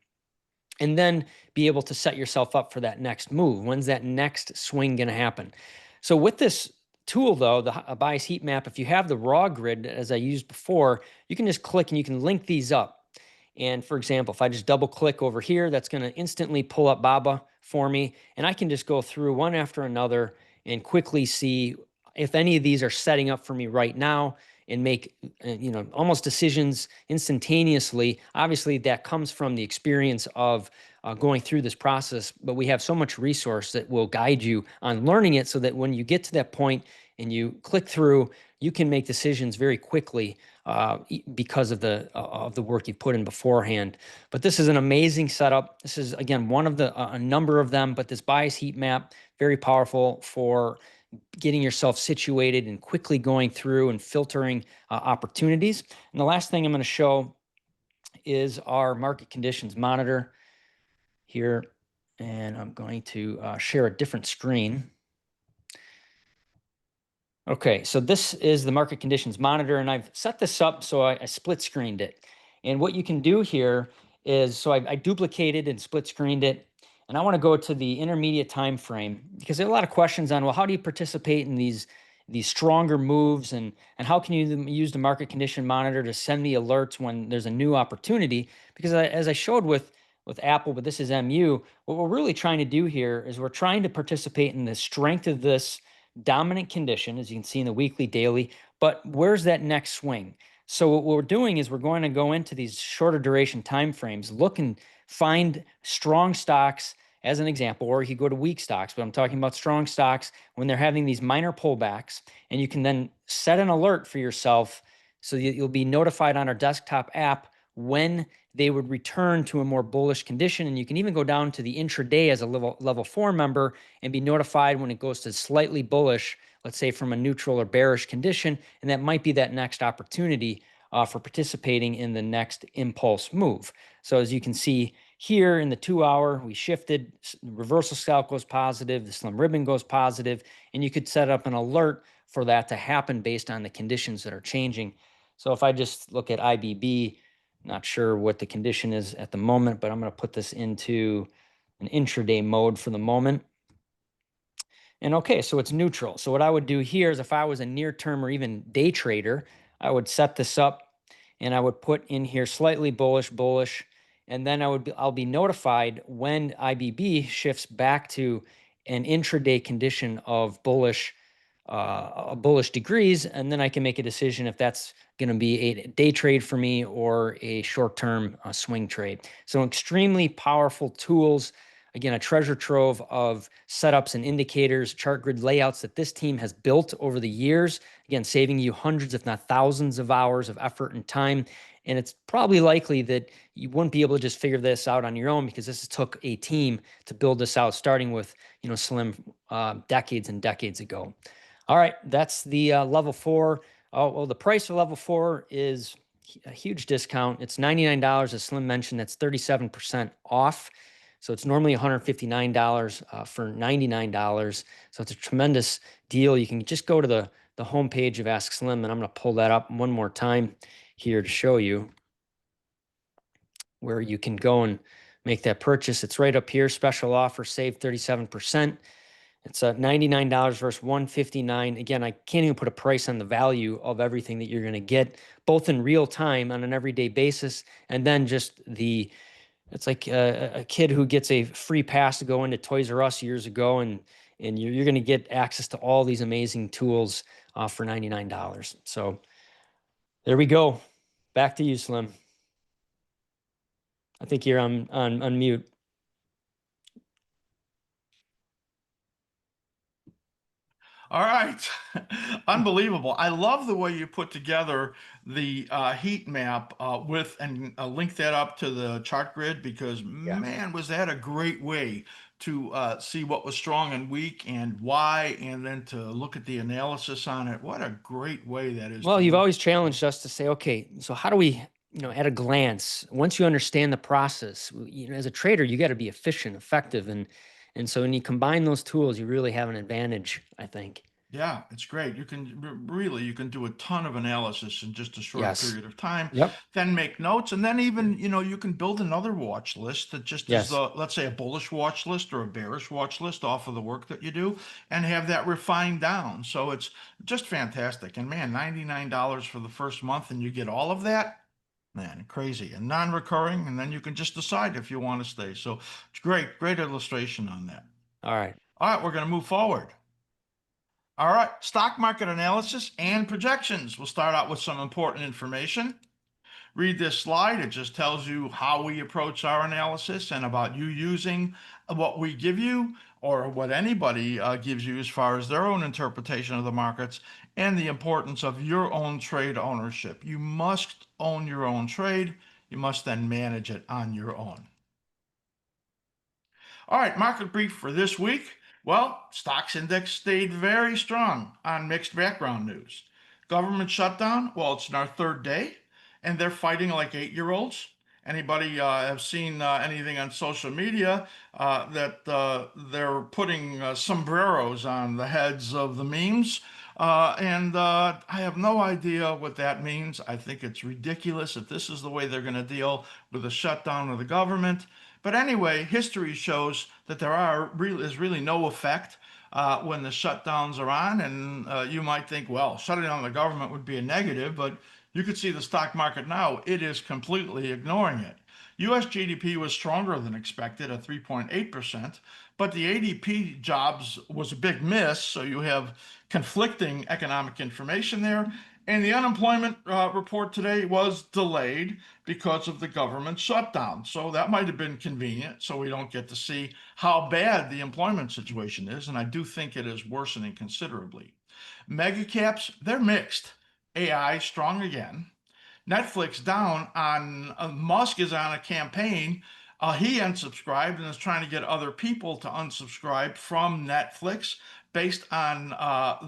and then be able to set yourself up for that next move. When's that next swing going to happen? So with this tool, though, a bias heat map, if you have the raw grid, as I used before, you can just click and you can link these up. And for example, if I just double click over here, that's going to instantly pull up BABA for me. And I can just go through one after another and quickly see if any of these are setting up for me right now and make, almost decisions instantaneously. Obviously, that comes from the experience of going through this process, but we have so much resource that will guide you on learning it so that when you get to that point and you click through, you can make decisions very quickly because of the work you've put in beforehand. But this is an amazing setup. This is, again, one of a number of them, but this bias heat map, very powerful for getting yourself situated and quickly going through and filtering opportunities. And the last thing I'm going to show is our market conditions monitor here. And I'm going to share a different screen. Okay, so this is the market conditions monitor, and I've set this up so I split screened it. And what you can do here is, so I duplicated and split screened it, and I want to go to the intermediate time frame because there are a lot of questions on, well, how do you participate in these stronger moves, and how can you use the market condition monitor to send me alerts when there's a new opportunity? Because as I showed with Apple, but this is MU, what we're really trying to do here is we're trying to participate in the strength of this dominant condition, as you can see in the weekly, daily, but where's that next swing? So what we're doing is we're going to go into these shorter duration time frames, look and find strong stocks as an example, or you could go to weak stocks, but I'm talking about strong stocks when they're having these minor pullbacks, and you can then set an alert for yourself so you'll be notified on our desktop app when they would return to a more bullish condition. And you can even go down to the intraday as a level 4 member and be notified when it goes to slightly bullish, let's say from a neutral or bearish condition. And that might be that next opportunity for participating in the next impulse move. So as you can see here in the 2 hour, we shifted, reversal scalp goes positive, the slim ribbon goes positive, and you could set up an alert for that to happen based on the conditions that are changing. So if I just look at IBB, not sure what the condition is at the moment, but I'm going to put this into an intraday mode for the moment. And okay, so it's neutral. So what I would do here is if I was a near term or even day trader, I would set this up and I would put in here slightly bullish, and then I'll be notified when IBB shifts back to an intraday condition of bullish degrees, and then I can make a decision if that's going to be a day trade for me or a short-term swing trade. So extremely powerful tools. Again, a treasure trove of setups and indicators, chart grid layouts that this team has built over the years. Again, saving you hundreds, if not thousands of hours of effort and time. And it's probably likely that you wouldn't be able to just figure this out on your own because this took a team to build this out, starting with, Slim decades and decades ago. All right, that's the level 4. Oh, well, the price for level 4 is a huge discount. It's $99, as Slim mentioned. That's 37% off. So it's normally $159 for $99. So it's a tremendous deal. You can just go to the homepage of askSlim, and I'm going to pull that up one more time here to show you where you can go and make that purchase. It's right up here, special offer, save 37%. It's $99 versus $159. Again, I can't even put a price on the value of everything that you're going to get, both in real time on an everyday basis, and then just it's like a kid who gets a free pass to go into Toys R Us years ago, and you're going to get access to all these amazing tools for $99. So there we go. Back to you, Slim. I think you're on mute.
All right. Unbelievable. I love the way you put together the heat map and link that up to the chart grid because, man, was that a great way to see what was strong and weak and why, and then to look at the analysis on it. What a great way that is.
Well, you've always challenged us to say, okay, so how do we, at a glance, once you understand the process, as a trader, you got to be efficient, effective, and so when you combine those tools, you really have an advantage, I think.
Yeah, it's great. You can do a ton of analysis in just a short period of time.
Yep.
Then make notes, and then even you can build another watch list that just is let's say a bullish watch list or a bearish watch list off of the work that you do, and have that refined down. So it's just fantastic. And man, $99 for the first month, and you get all of that. Man, crazy and non-recurring, and then you can just decide if you want to stay. So it's great illustration on that.
All right.
All right, we're going to move forward. All right, stock market analysis and projections. We'll start out with some important information. Read this slide. It just tells you how we approach our analysis and about you using what we give you or what anybody gives you as far as their own interpretation of the markets and the importance of your own trade ownership. You must own your own trade. You must then manage it on your own. All right, market brief for this week. Well, stocks index stayed very strong on mixed background news. Government shutdown, well, it's in our third day, and they're fighting like 8-year-olds. Anybody have seen anything on social media that they're putting sombreros on the heads of the memes? I have no idea what that means. I think it's ridiculous if this is the way they're going to deal with the shutdown of the government. But anyway, history shows that is really no effect when the shutdowns are on. And you might think, well, shutting down the government would be a negative, but you could see the stock market now. It is completely ignoring it. U.S. GDP was stronger than expected at 3.8%, but the ADP jobs was a big miss. So you have conflicting economic information there. And the unemployment report today was delayed because of the government shutdown. So that might have been convenient. So we don't get to see how bad the employment situation is. And I do think it is worsening considerably. Mega caps, they're mixed. AI strong again. Netflix down on Musk is on a campaign. He unsubscribed and is trying to get other people to unsubscribe from Netflix based on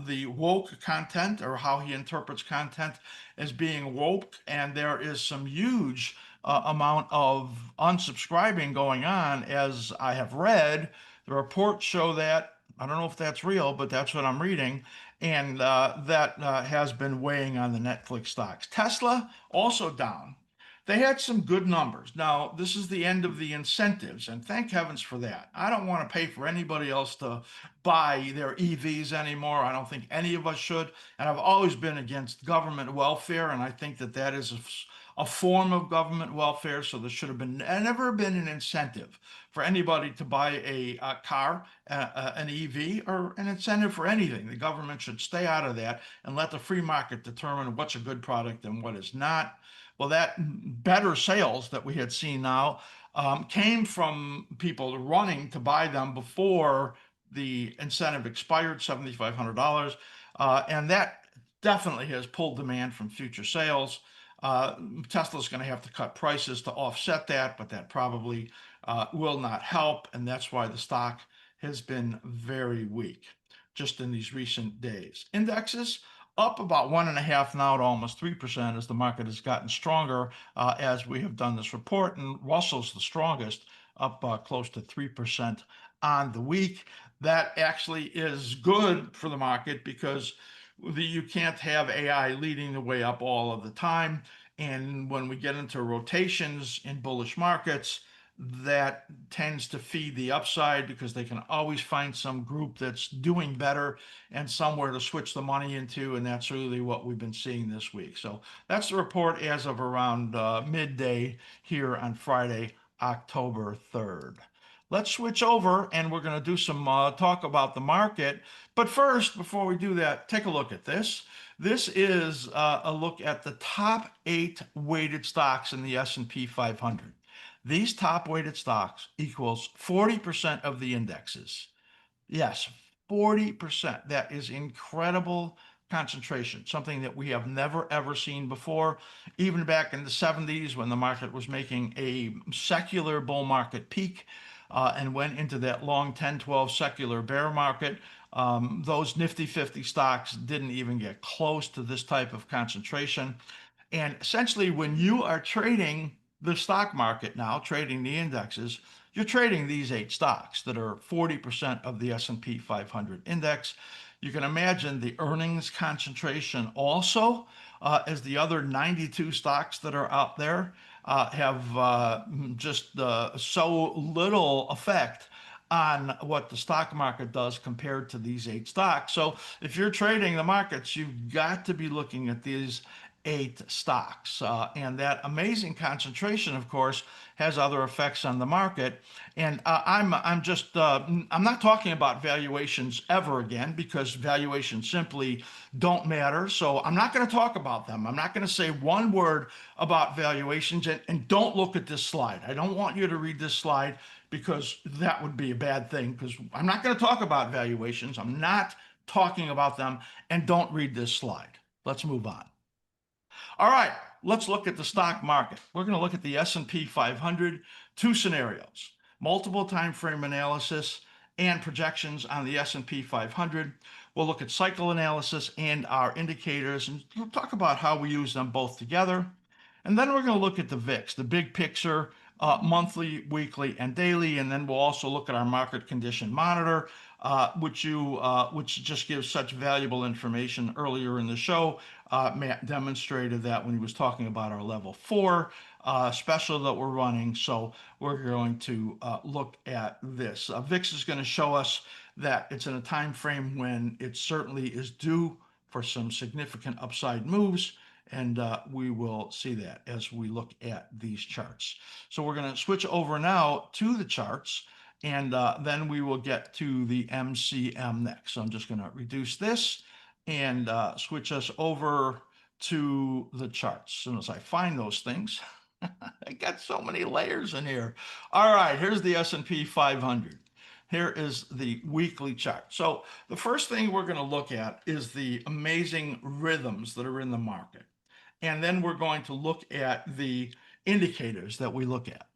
the woke content or how he interprets content as being woke. And there is some huge amount of unsubscribing going on, as I have read. The reports show that. I don't know if that's real, but that's what I'm reading. And that has been weighing on the Netflix stocks. Tesla also down. They had some good numbers. Now, this is the end of the incentives, and thank heavens for that. I don't want to pay for anybody else to buy their EVs anymore. I don't think any of us should. And I've always been against government welfare, and I think that that is a form of government welfare. So there should have never been an incentive for anybody to buy a car, an EV, or an incentive for anything. The government should stay out of that and let the free market determine what's a good product and what is not. Well, that better sales that we had seen now came from people running to buy them before the incentive expired, $7,500. And that definitely has pulled demand from future sales. Tesla's going to have to cut prices to offset that, but that probably will not help. And that's why the stock has been very weak just in these recent days. Indexes up about 1.5 now to almost 3% as the market has gotten stronger as we have done this report. And Russell's the strongest, up close to 3% on the week. That actually is good for the market because you can't have AI leading the way up all of the time. And when we get into rotations in bullish markets, that tends to feed the upside because they can always find some group that's doing better and somewhere to switch the money into. And that's really what we've been seeing this week. So that's the report as of around midday here on Friday, October 3rd. Let's switch over and we're going to do some talk about the market. But first, before we do that, take a look at this. This is a look at the top 8 weighted stocks in the S&P 500. These top weighted stocks equals 40% of the indexes. Yes, 40%. That is incredible concentration, something that we have never ever seen before. Even back in the 70s when the market was making a secular bull market peak and went into that long 10-12 secular bear market, those Nifty 50 stocks didn't even get close to this type of concentration. And essentially, when you are trading the stock market now, trading the indexes, you're trading these 8 stocks that are 40% of the S&P 500 index. You can imagine the earnings concentration also, as the other 92 stocks that are out there have just so little effect on what the stock market does compared to these 8 stocks. So if you're trading the markets, you've got to be looking at these 8 stocks. And that amazing concentration, of course, has other effects on the market. And I'm not talking about valuations ever again, because valuations simply don't matter. So I'm not going to talk about them. I'm not going to say one word about valuations. And don't look at this slide. I don't want you to read this slide, because that would be a bad thing, because I'm not going to talk about valuations. I'm not talking about them. And don't read this slide. Let's move on. All right, let's look at the stock market. We're going to look at the S&P 500, two scenarios: multiple time frame analysis and projections on the S&P 500. We'll look at cycle analysis and our indicators, and we'll talk about how we use them both together. And then we're going to look at the VIX, the big picture, monthly, weekly, and daily. And then we'll also look at our market condition monitor, which just gives such valuable information. Earlier in the show, Matt demonstrated that when he was talking about our level 4 special that we're running. So we're going to look at this. VIX is going to show us that it's in a time frame when it certainly is due for some significant upside moves. And we will see that as we look at these charts. So we're going to switch over now to the charts, and then we will get to the MCM next. So I'm just going to reduce this and switch us over to the charts. As soon as I find those things, I got so many layers in here. All right, here's the S&P 500. Here is the weekly chart. So the first thing we're going to look at is the amazing rhythms that are in the market. And then we're going to look at the indicators that we look at.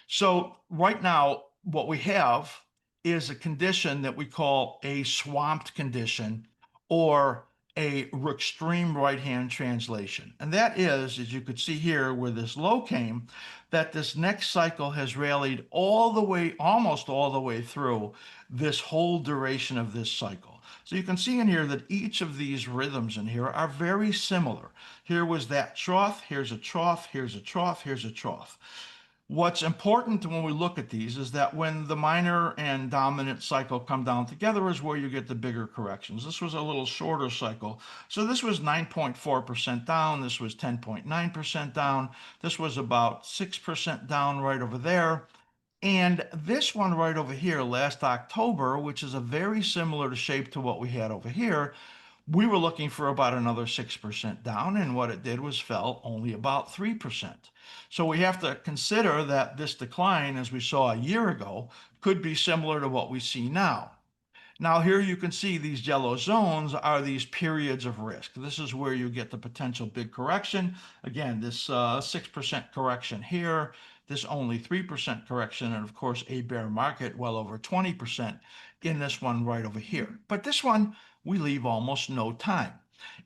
So right now, what we have is a condition that we call a swamped condition, or a extreme right-hand translation. And that is, as you could see here where this low came, that this next cycle has rallied all the way, almost all the way through this whole duration of this cycle. So you can see in here that each of these rhythms in here are very similar. Here was that trough, here's a trough, here's a trough, here's a trough. What's important when we look at these is that when the minor and dominant cycle come down together is where you get the bigger corrections. This was a little shorter cycle. So this was 9.4% down. This was 10.9% down. This was about 6% down right over there. And this one right over here last October, which is a very similar shape to what we had over here, we were looking for about another 6% down, and what it did was fell only about 3%. So we have to consider that this decline, as we saw a year ago, could be similar to what we see now. Now here you can see these yellow zones are these periods of risk. This is where you get the potential big correction. Again, this 6% correction here, this only 3% correction, and of course a bear market well over 20% in this one right over here. But this one, we leave almost no time.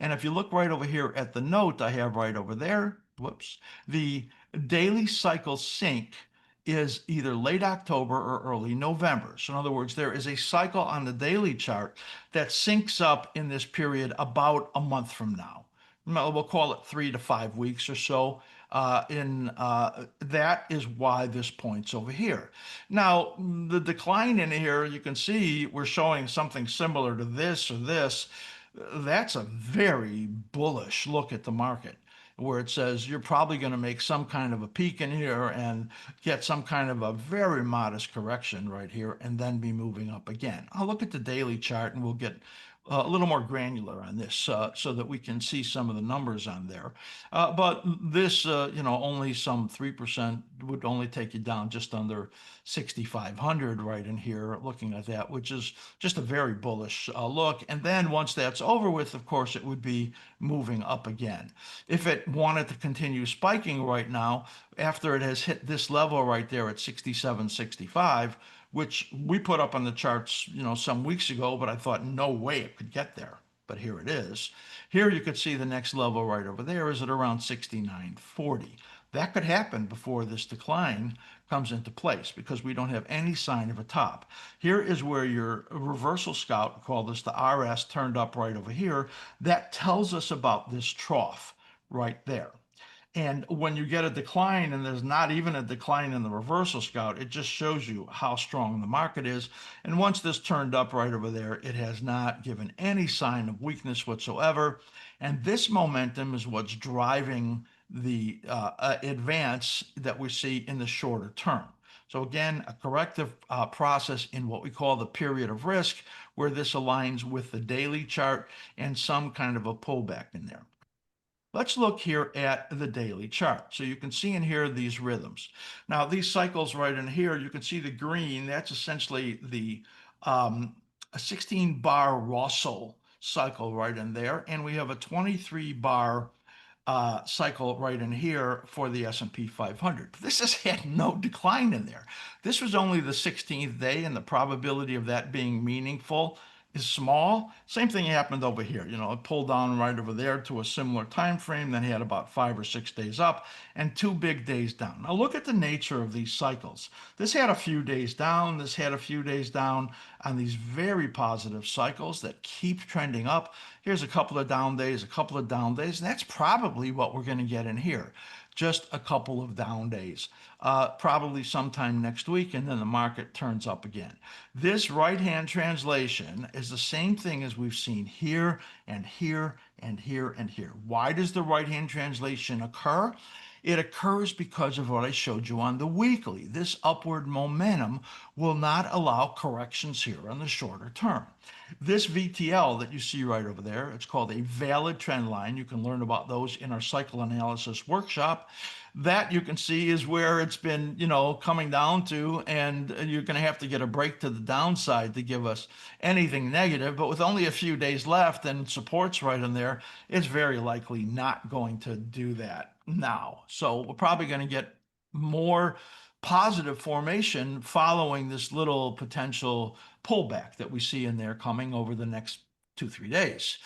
And if you look right over here at the note I have right over there, whoops, the daily cycle sync is either late October or early November. So in other words, there is a cycle on the daily chart that syncs up in this period about a month from now. We'll call it 3 to 5 weeks or so. That is why this point's over here. Now, the decline in here, you can see we're showing something similar to this or this. That's a very bullish look at the market, where it says you're probably going to make some kind of a peak in here and get some kind of a very modest correction right here and then be moving up again. I'll look at the daily chart and we'll get a little more granular on this so that we can see some of the numbers on there. But this, only some 3% would only take you down just under 6,500 right in here, looking at that, which is just a very bullish look. And then once that's over with, of course, it would be moving up again. If it wanted to continue spiking right now, after it has hit this level right there at 67.65, which we put up on the charts, some weeks ago, but I thought no way it could get there. But here it is. Here you could see the next level right over there is at around 69.40. That could happen before this decline comes into place, because we don't have any sign of a top. Here is where your reversal scout, call this the RS, turned up right over here. That tells us about this trough right there. And when you get a decline and there's not even a decline in the reversal scout, it just shows you how strong the market is. And once this turned up right over there, it has not given any sign of weakness whatsoever. And this momentum is what's driving the advance that we see in the shorter term. So again, a corrective process in what we call the period of risk, where this aligns with the daily chart and some kind of a pullback in there. Let's look here at the daily chart. So you can see in here these rhythms. Now these cycles right in here, you can see the green, that's essentially the 16-bar Russell cycle right in there. And we have a 23-bar cycle right in here for the S&P 500. This has had no decline in there. This was only the 16th day, and the probability of that being meaningful is small. Same thing happened over here. You know, it pulled down right over there to a similar time frame. Then he had about 5 or 6 days up and 2 big days down. Now look at the nature of these cycles. This had a few days down. This had a few days down on these very positive cycles that keep trending up. Here's a couple of down days, a couple of down days, and that's probably what we're going to get in here. Just a couple of down days, probably sometime next week, and then the market turns up again. This right-hand translation is the same thing as we've seen here and here and here and here. Why does the right-hand translation occur? It occurs because of what I showed you on the weekly. This upward momentum will not allow corrections here on the shorter term. This VTL that you see right over there, it's called a valid trend line. You can learn about those in our cycle analysis workshop. That you can see is where it's been, you know, coming down to, and you're going to have to get a break to the downside to give us anything negative. But with only a few days left and supports right in there, it's very likely not going to do that now. So we're probably going to get more positive formation following this little potential pullback that we see in there coming over the next 2-3 days.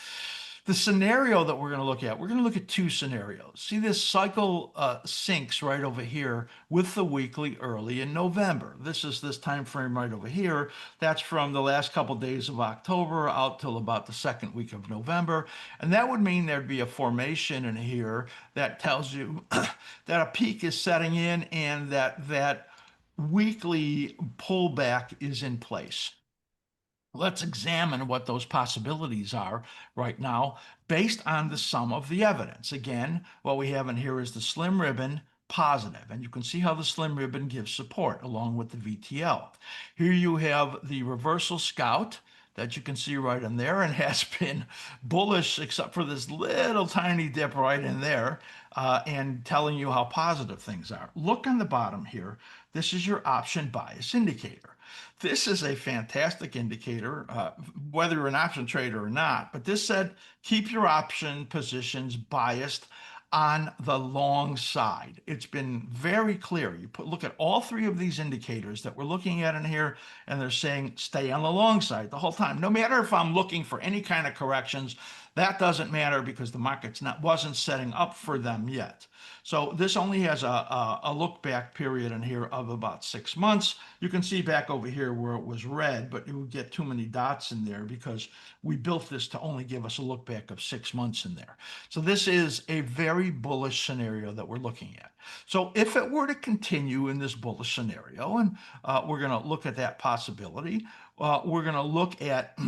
The scenario that we're going to look at 2 scenarios. See, this cycle syncs right over here with the weekly early in November. This is this time frame right over here. That's from the last couple of days of October out till about the 2nd week of November. And that would mean there'd be a formation in here that tells you that a peak is setting in and that weekly pullback is in place. Let's examine what those possibilities are right now based on the sum of the evidence. Again, what we have in here is the slim ribbon positive, and you can see how the slim ribbon gives support along with the VTL. Here you have the reversal scout that you can see right in there and has been bullish except for this little tiny dip right in there and telling you how positive things are. Look on the bottom here. This is your option bias indicator. This is a fantastic indicator, whether you're an option trader or not, but this said keep your option positions biased on the long side. It's been very clear. You look at all 3 of these indicators that we're looking at in here, and they're saying stay on the long side the whole time. No matter if I'm looking for any kind of corrections, that doesn't matter because the market's wasn't setting up for them yet. So this only has a look back period in here of about 6 months. You can see back over here where it was red, but it would get too many dots in there because we built this to only give us a look back of 6 months in there. So this is a very bullish scenario that we're looking at. So if it were to continue in this bullish scenario, and we're going to look at that possibility, we're going to look at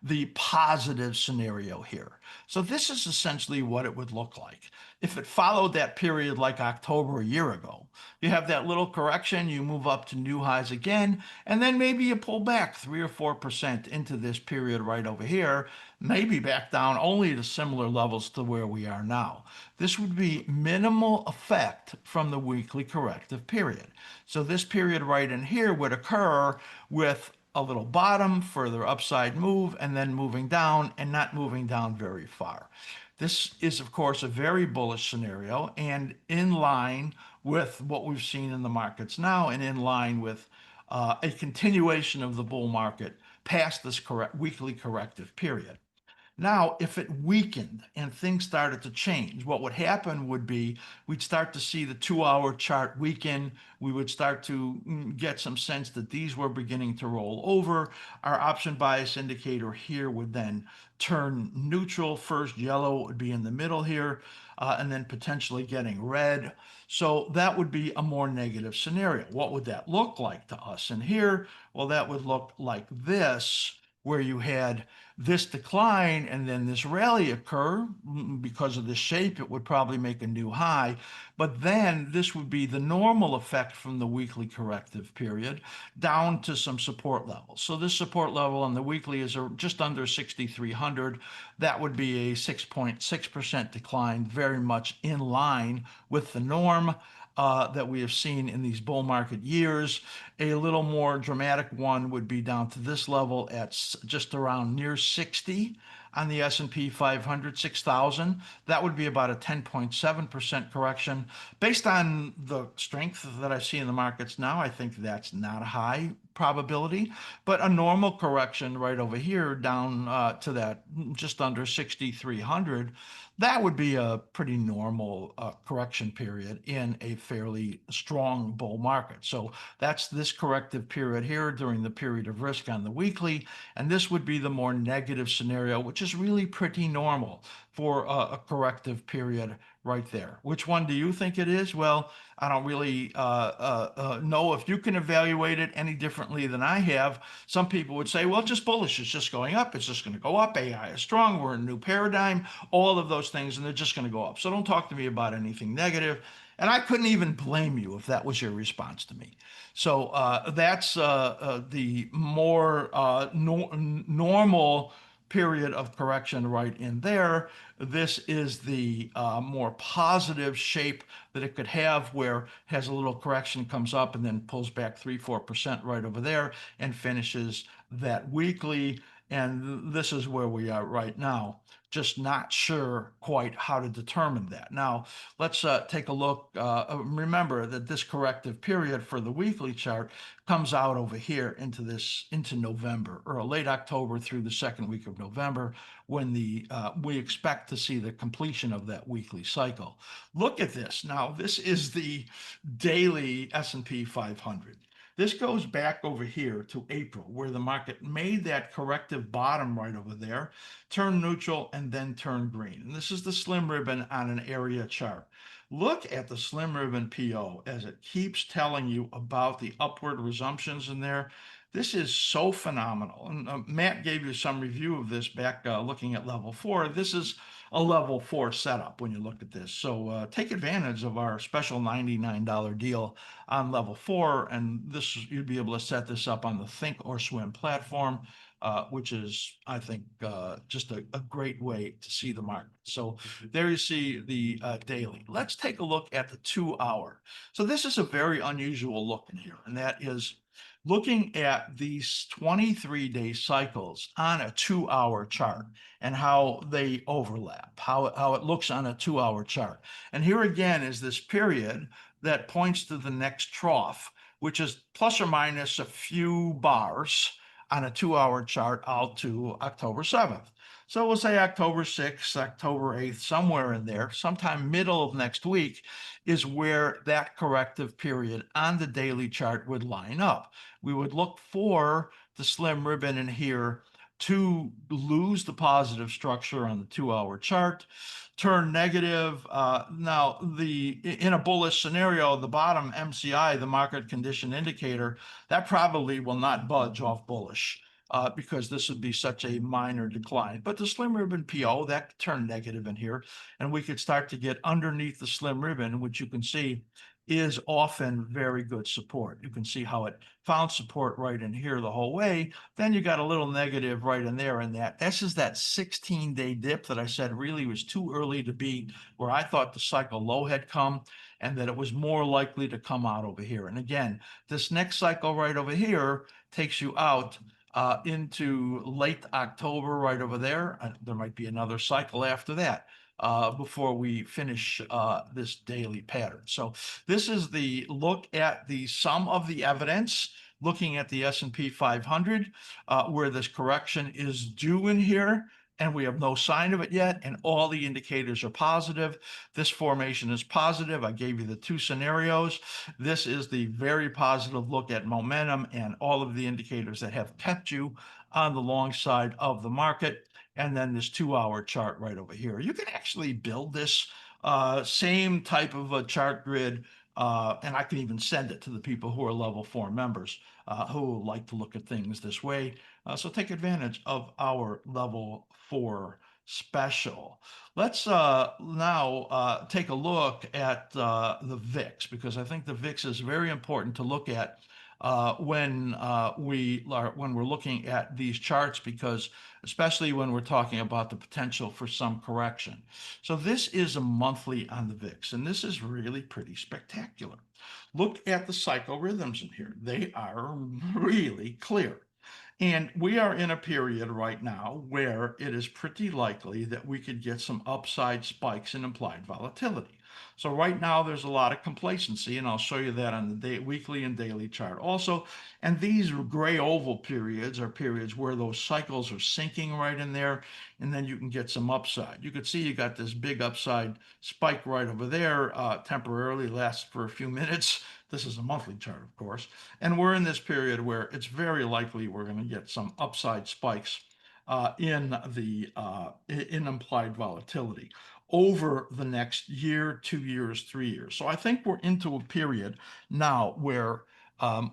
the positive scenario here. So this is essentially what it would look like. If it followed that period like October a year ago, you have that little correction, you move up to new highs again, and then maybe you pull back 3 or 4% into this period right over here, maybe back down only to similar levels to where we are now. This would be minimal effect from the weekly corrective period. So this period right in here would occur with a little bottom, further upside move, and then moving down and not moving down very far. This is, of course, a very bullish scenario and in line with what we've seen in the markets now and in line with a continuation of the bull market past this weekly corrective period. Now, if it weakened and things started to change, what would happen would be we'd start to see the 2-hour chart weaken. We would start to get some sense that these were beginning to roll over. Our option bias indicator here would then turn neutral. First, yellow would be in the middle here, and then potentially getting red. So that would be a more negative scenario. What would that look like to us in here? Well, that would look like this, where you had this decline and then this rally occur. Because of the shape, it would probably make a new high, but then this would be the normal effect from the weekly corrective period down to some support levels. So this support level on the weekly is just under 6,300. That would be a 6.6% decline, very much in line with the norm that we have seen in these bull market years. A little more dramatic one would be down to this level at just around near 60 on the S&P 500, 6,000. That would be about a 10.7% correction. Based on the strength that I see in the markets now, I think that's not a high probability, but a normal correction right over here down to that just under 6,300, that would be a pretty normal correction period in a fairly strong bull market. So that's this corrective period here during the period of risk on the weekly, and this would be the more negative scenario, which is really pretty normal for a corrective period right there. Which one do you think it is? Well, I don't really know if you can evaluate it any differently than I have. Some people would say, well, just bullish. It's just going up. It's just going to go up. AI is strong. We're in a new paradigm. All of those things, and they're just going to go up. So don't talk to me about anything negative. And I couldn't even blame you if that was your response to me. So that's the more normal period of correction right in there. This is the more positive shape that it could have, where it has a little correction, comes up and then pulls back 3-4% right over there and finishes that weekly. And this is where we are right now. Just not sure quite how to determine that. Now, let's take a look. Remember that this corrective period for the weekly chart comes out over here into November, or late October through the second week of November, when we expect to see the completion of that weekly cycle. Look at this. Now, this is the daily S&P 500. This goes back over here to April, where the market made that corrective bottom right over there, turn neutral, and then turn green. And this is the slim ribbon on an area chart. Look at the slim ribbon PO as it keeps telling you about the upward resumptions in there. This is so phenomenal. And Matt gave you some review of this back looking at level 4. This is a level 4 setup when you look at this. So take advantage of our special $99 deal on level 4, and this you'd be able to set this up on the Think or Swim platform, which is, I think, just a great way to see the market. So there you see the daily. Let's take a look at the 2-hour. So this is a very unusual look in here, and that is looking at these 23-day cycles on a 2-hour chart and how they overlap, how it looks on a 2-hour chart. And here again is this period that points to the next trough, which is plus or minus a few bars on a 2-hour chart out to October 7th. So we'll say October 6th, October 8th, somewhere in there, sometime middle of next week is where that corrective period on the daily chart would line up. We would look for the slim ribbon in here to lose the positive structure on the 2-hour chart, turn negative. Now, in a bullish scenario, the bottom MCI, the market condition indicator, that probably will not budge off bullish. Because this would be such a minor decline. But the slim ribbon PO, that could turn negative in here, and we could start to get underneath the slim ribbon, which you can see is often very good support. You can see how it found support right in here the whole way. Then you got a little negative right in there, and this is that 16-day dip that I said really was too early to be where I thought the cycle low had come, and that it was more likely to come out over here. And again, this next cycle right over here takes you out into late October right over there. There might be another cycle after that before we finish this daily pattern. So this is the look at the sum of the evidence, looking at the S&P 500, where this correction is due in here. and we have no sign of it yet, and all the indicators are positive. This formation is positive. I gave you the two scenarios. This is the very positive look at momentum and all of the indicators that have kept you on the long side of the market. And then this 2-hour chart right over here. You can actually build this same type of a chart grid, and I can even send it to the people who are level 4 members who like to look at things this way. So take advantage of our level 4 special. Let's now take a look at the VIX, because I think the VIX is very important to look at when we're looking at these charts, because especially when we're talking about the potential for some correction. So this is a monthly on the VIX, and this is really pretty spectacular. Look at the cycle rhythms in here. They are really clear. And we are in a period right now where it is pretty likely that we could get some upside spikes in implied volatility. So right now there's a lot of complacency, and I'll show you that on the weekly and daily chart also. And these gray oval periods are periods where those cycles are sinking right in there, and then you can get some upside. You can see you got this big upside spike right over there, temporarily lasts for a few minutes. This is a monthly chart, of course. And we're in this period where it's very likely we're going to get some upside spikes in implied volatility over the next year, 2 years, 3 years. So I think we're into a period now where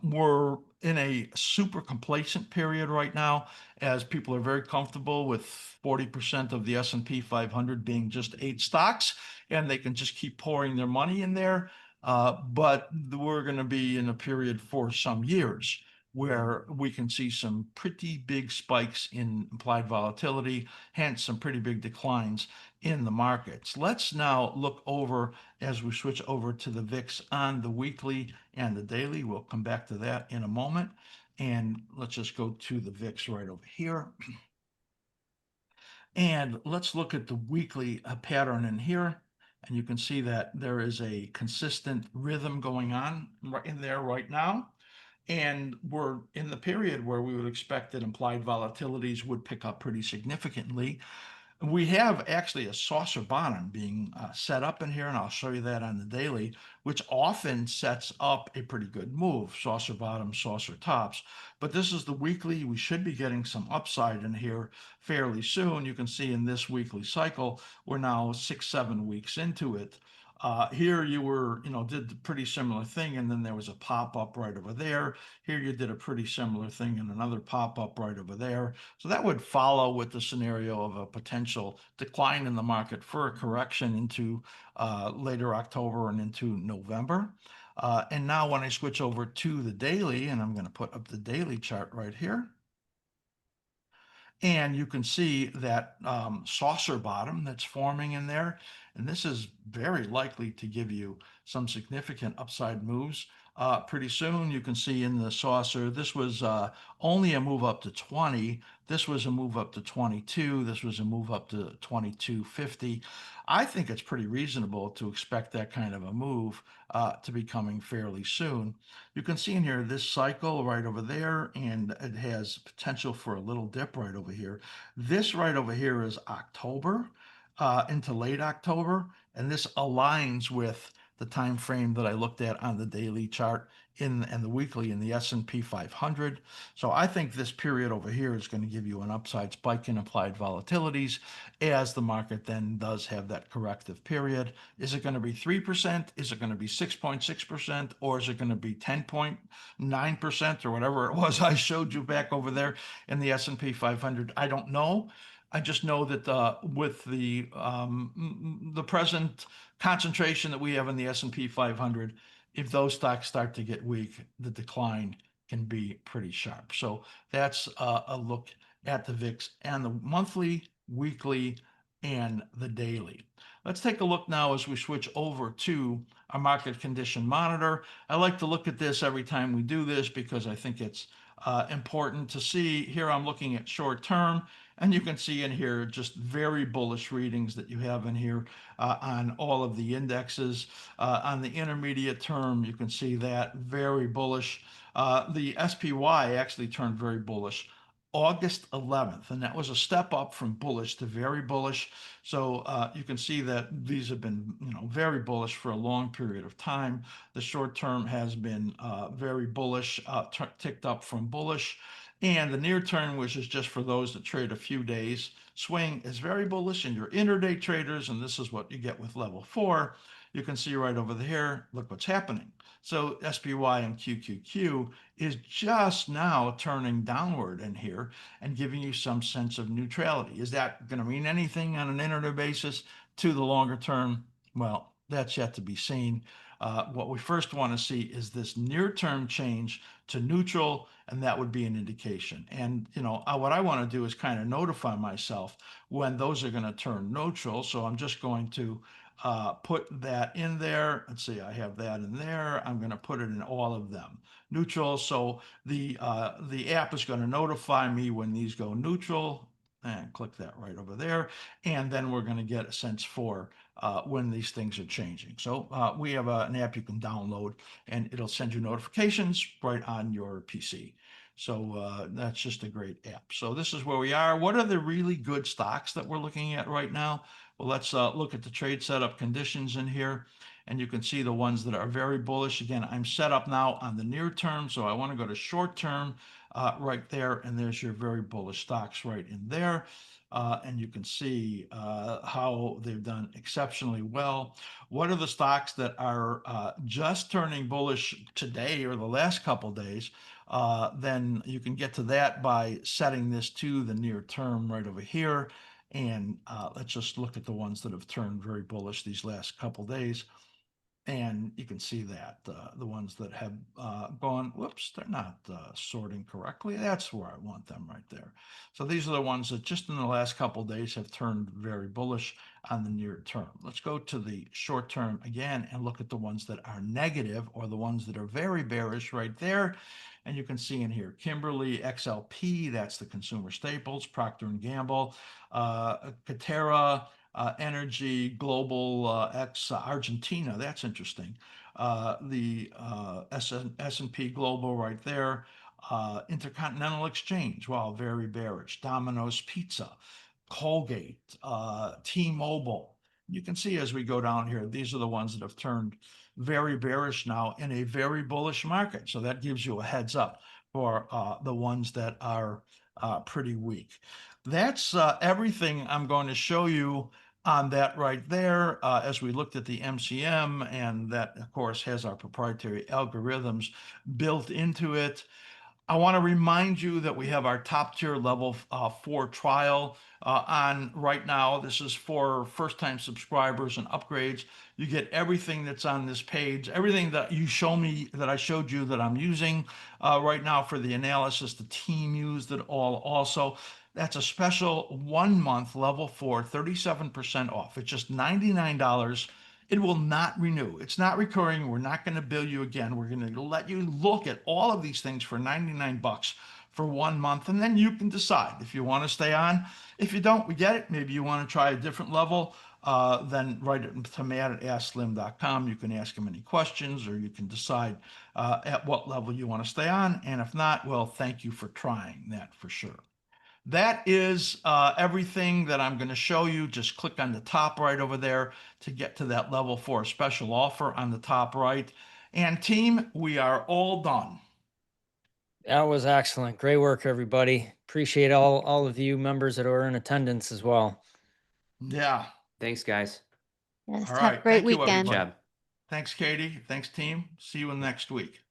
we're in a super complacent period right now, as people are very comfortable with 40% of the S&P 500 being just 8 stocks, and they can just keep pouring their money in there. But we're going to be in a period for some years where we can see some pretty big spikes in implied volatility, hence some pretty big declines in the markets. Let's now look over as we switch over to the VIX on the weekly and the daily. We'll come back to that in a moment. And let's just go to the VIX right over here. And let's look at the weekly pattern in here. And you can see that there is a consistent rhythm going on right in there right now. And we're in the period where we would expect that implied volatilities would pick up pretty significantly. We have actually a saucer bottom being set up in here, and I'll show you that on the daily, which often sets up a pretty good move, saucer bottom, saucer tops. But this is the weekly. We should be getting some upside in here fairly soon. You can see in this weekly cycle, we're now 6-7 weeks into it. Here you were, did the pretty similar thing, and then there was a pop-up right over there. Here you did a pretty similar thing and another pop-up right over there. So that would follow with the scenario of a potential decline in the market for a correction into later October and into November. And now when I switch over to the daily, and I'm going to put up the daily chart right here, and you can see that saucer bottom that's forming in there. And this is very likely to give you some significant upside moves. Pretty soon, you can see in the saucer, this was only a move up to 20. This was a move up to 22. This was a move up to 22.50. I think it's pretty reasonable to expect that kind of a move to be coming fairly soon. You can see in here this cycle right over there, and it has potential for a little dip right over here. This right over here is October into late October, and this aligns with the time frame that I looked at on the daily chart and the weekly in the S&P 500. So I think this period over here is going to give you an upside spike in applied volatilities as the market then does have that corrective period. Is it going to be 3%? Is it going to be 6.6%? Or is it going to be 10.9% or whatever it was I showed you back over there in the S&P 500? I don't know. I just know that with the present concentration that we have in the S&P 500, if those stocks start to get weak, the decline can be pretty sharp. So that's a look at the VIX and the monthly, weekly, and the daily. Let's take a look now as we switch over to our market condition monitor. I like to look at this every time we do this because I think it's important to see. Here I'm looking at short term, and you can see in here just very bullish readings that you have in here on all of the indexes. On the intermediate term, you can see that very bullish. The SPY actually turned very bullish August 11th, and that was a step up from bullish to very bullish. So you can see that these have been, very bullish for a long period of time. The short term has been very bullish, ticked up from bullish, and the near term, which is just for those that trade a few days swing, is very bullish. And your intraday traders, and this is what you get with level 4. You can see right over here, look what's happening. So SPY and QQQ is just now turning downward in here and giving you some sense of neutrality. Is that going to mean anything on an intraday basis to the longer term? Well, that's yet to be seen. What we first want to see is this near-term change to neutral, and that would be an indication. And what I want to do is kind of notify myself when those are going to turn neutral. So I'm just going to put that in there. Let's see, I have that in there. I'm going to put it in all of them. Neutral. So the app is going to notify me when these go neutral, and click that right over there. And then we're going to get a sense for when these things are changing. So we have an app you can download, and it'll send you notifications right on your PC. So that's just a great app. So this is where we are. What are the really good stocks that we're looking at right now? Well, let's look at the trade setup conditions in here, and you can see the ones that are very bullish. Again, I'm set up now on the near term, so I want to go to short term right there, and there's your very bullish stocks right in there. And you can see how they've done exceptionally well. What are the stocks that are just turning bullish today or the last couple days? Then you can get to that by setting this to the near term right over here. And let's just look at the ones that have turned very bullish these last couple days. And you can see that the ones that have gone, whoops, they're not sorting correctly. That's where I want them right there. So these are the ones that just in the last couple of days have turned very bullish on the near term. Let's go to the short term again and look at the ones that are negative, or the ones that are very bearish right there. And you can see in here, Kimberly XLP, that's the consumer staples, Procter & Gamble, Katera, Energy, Global, X Argentina, that's interesting. The S&P Global right there. Intercontinental Exchange, wow, very bearish. Domino's Pizza, Colgate, T-Mobile. You can see as we go down here, these are the ones that have turned very bearish now in a very bullish market. So that gives you a heads up for the ones that are pretty weak. That's everything I'm going to show you on that right there, as we looked at the MCM, and that of course has our proprietary algorithms built into it. I want to remind you that we have our top tier level 4 trial on right now. This is for first time subscribers and upgrades. You get everything that's on this page, everything that you show me, that I showed you that I'm using right now for the analysis. The team used it all also. That's a special 1 month level 4, 37% off. It's just $99. It will not renew. It's not recurring. We're not going to bill you again. We're going to let you look at all of these things for 99 bucks for 1 month, and then you can decide if you want to stay on. If you don't, we get it. Maybe you want to try a different level. Then write it to Matt at askSlim.com. You can ask him any questions, or you can decide at what level you want to stay on. And if not, well, thank you for trying that for sure. That is everything that I'm going to show you. Just click on the top right over there to get to that level 4 special offer on the top right. And team, we are all done.
That was excellent. Great work, everybody. Appreciate all of you members that are in attendance as well.
Yeah.
Thanks, guys.
Yes,
All
have a
right.
great
Thank you,
weekend.
Good
everybody.
job.
Thanks, Katie. Thanks, team. See you next week.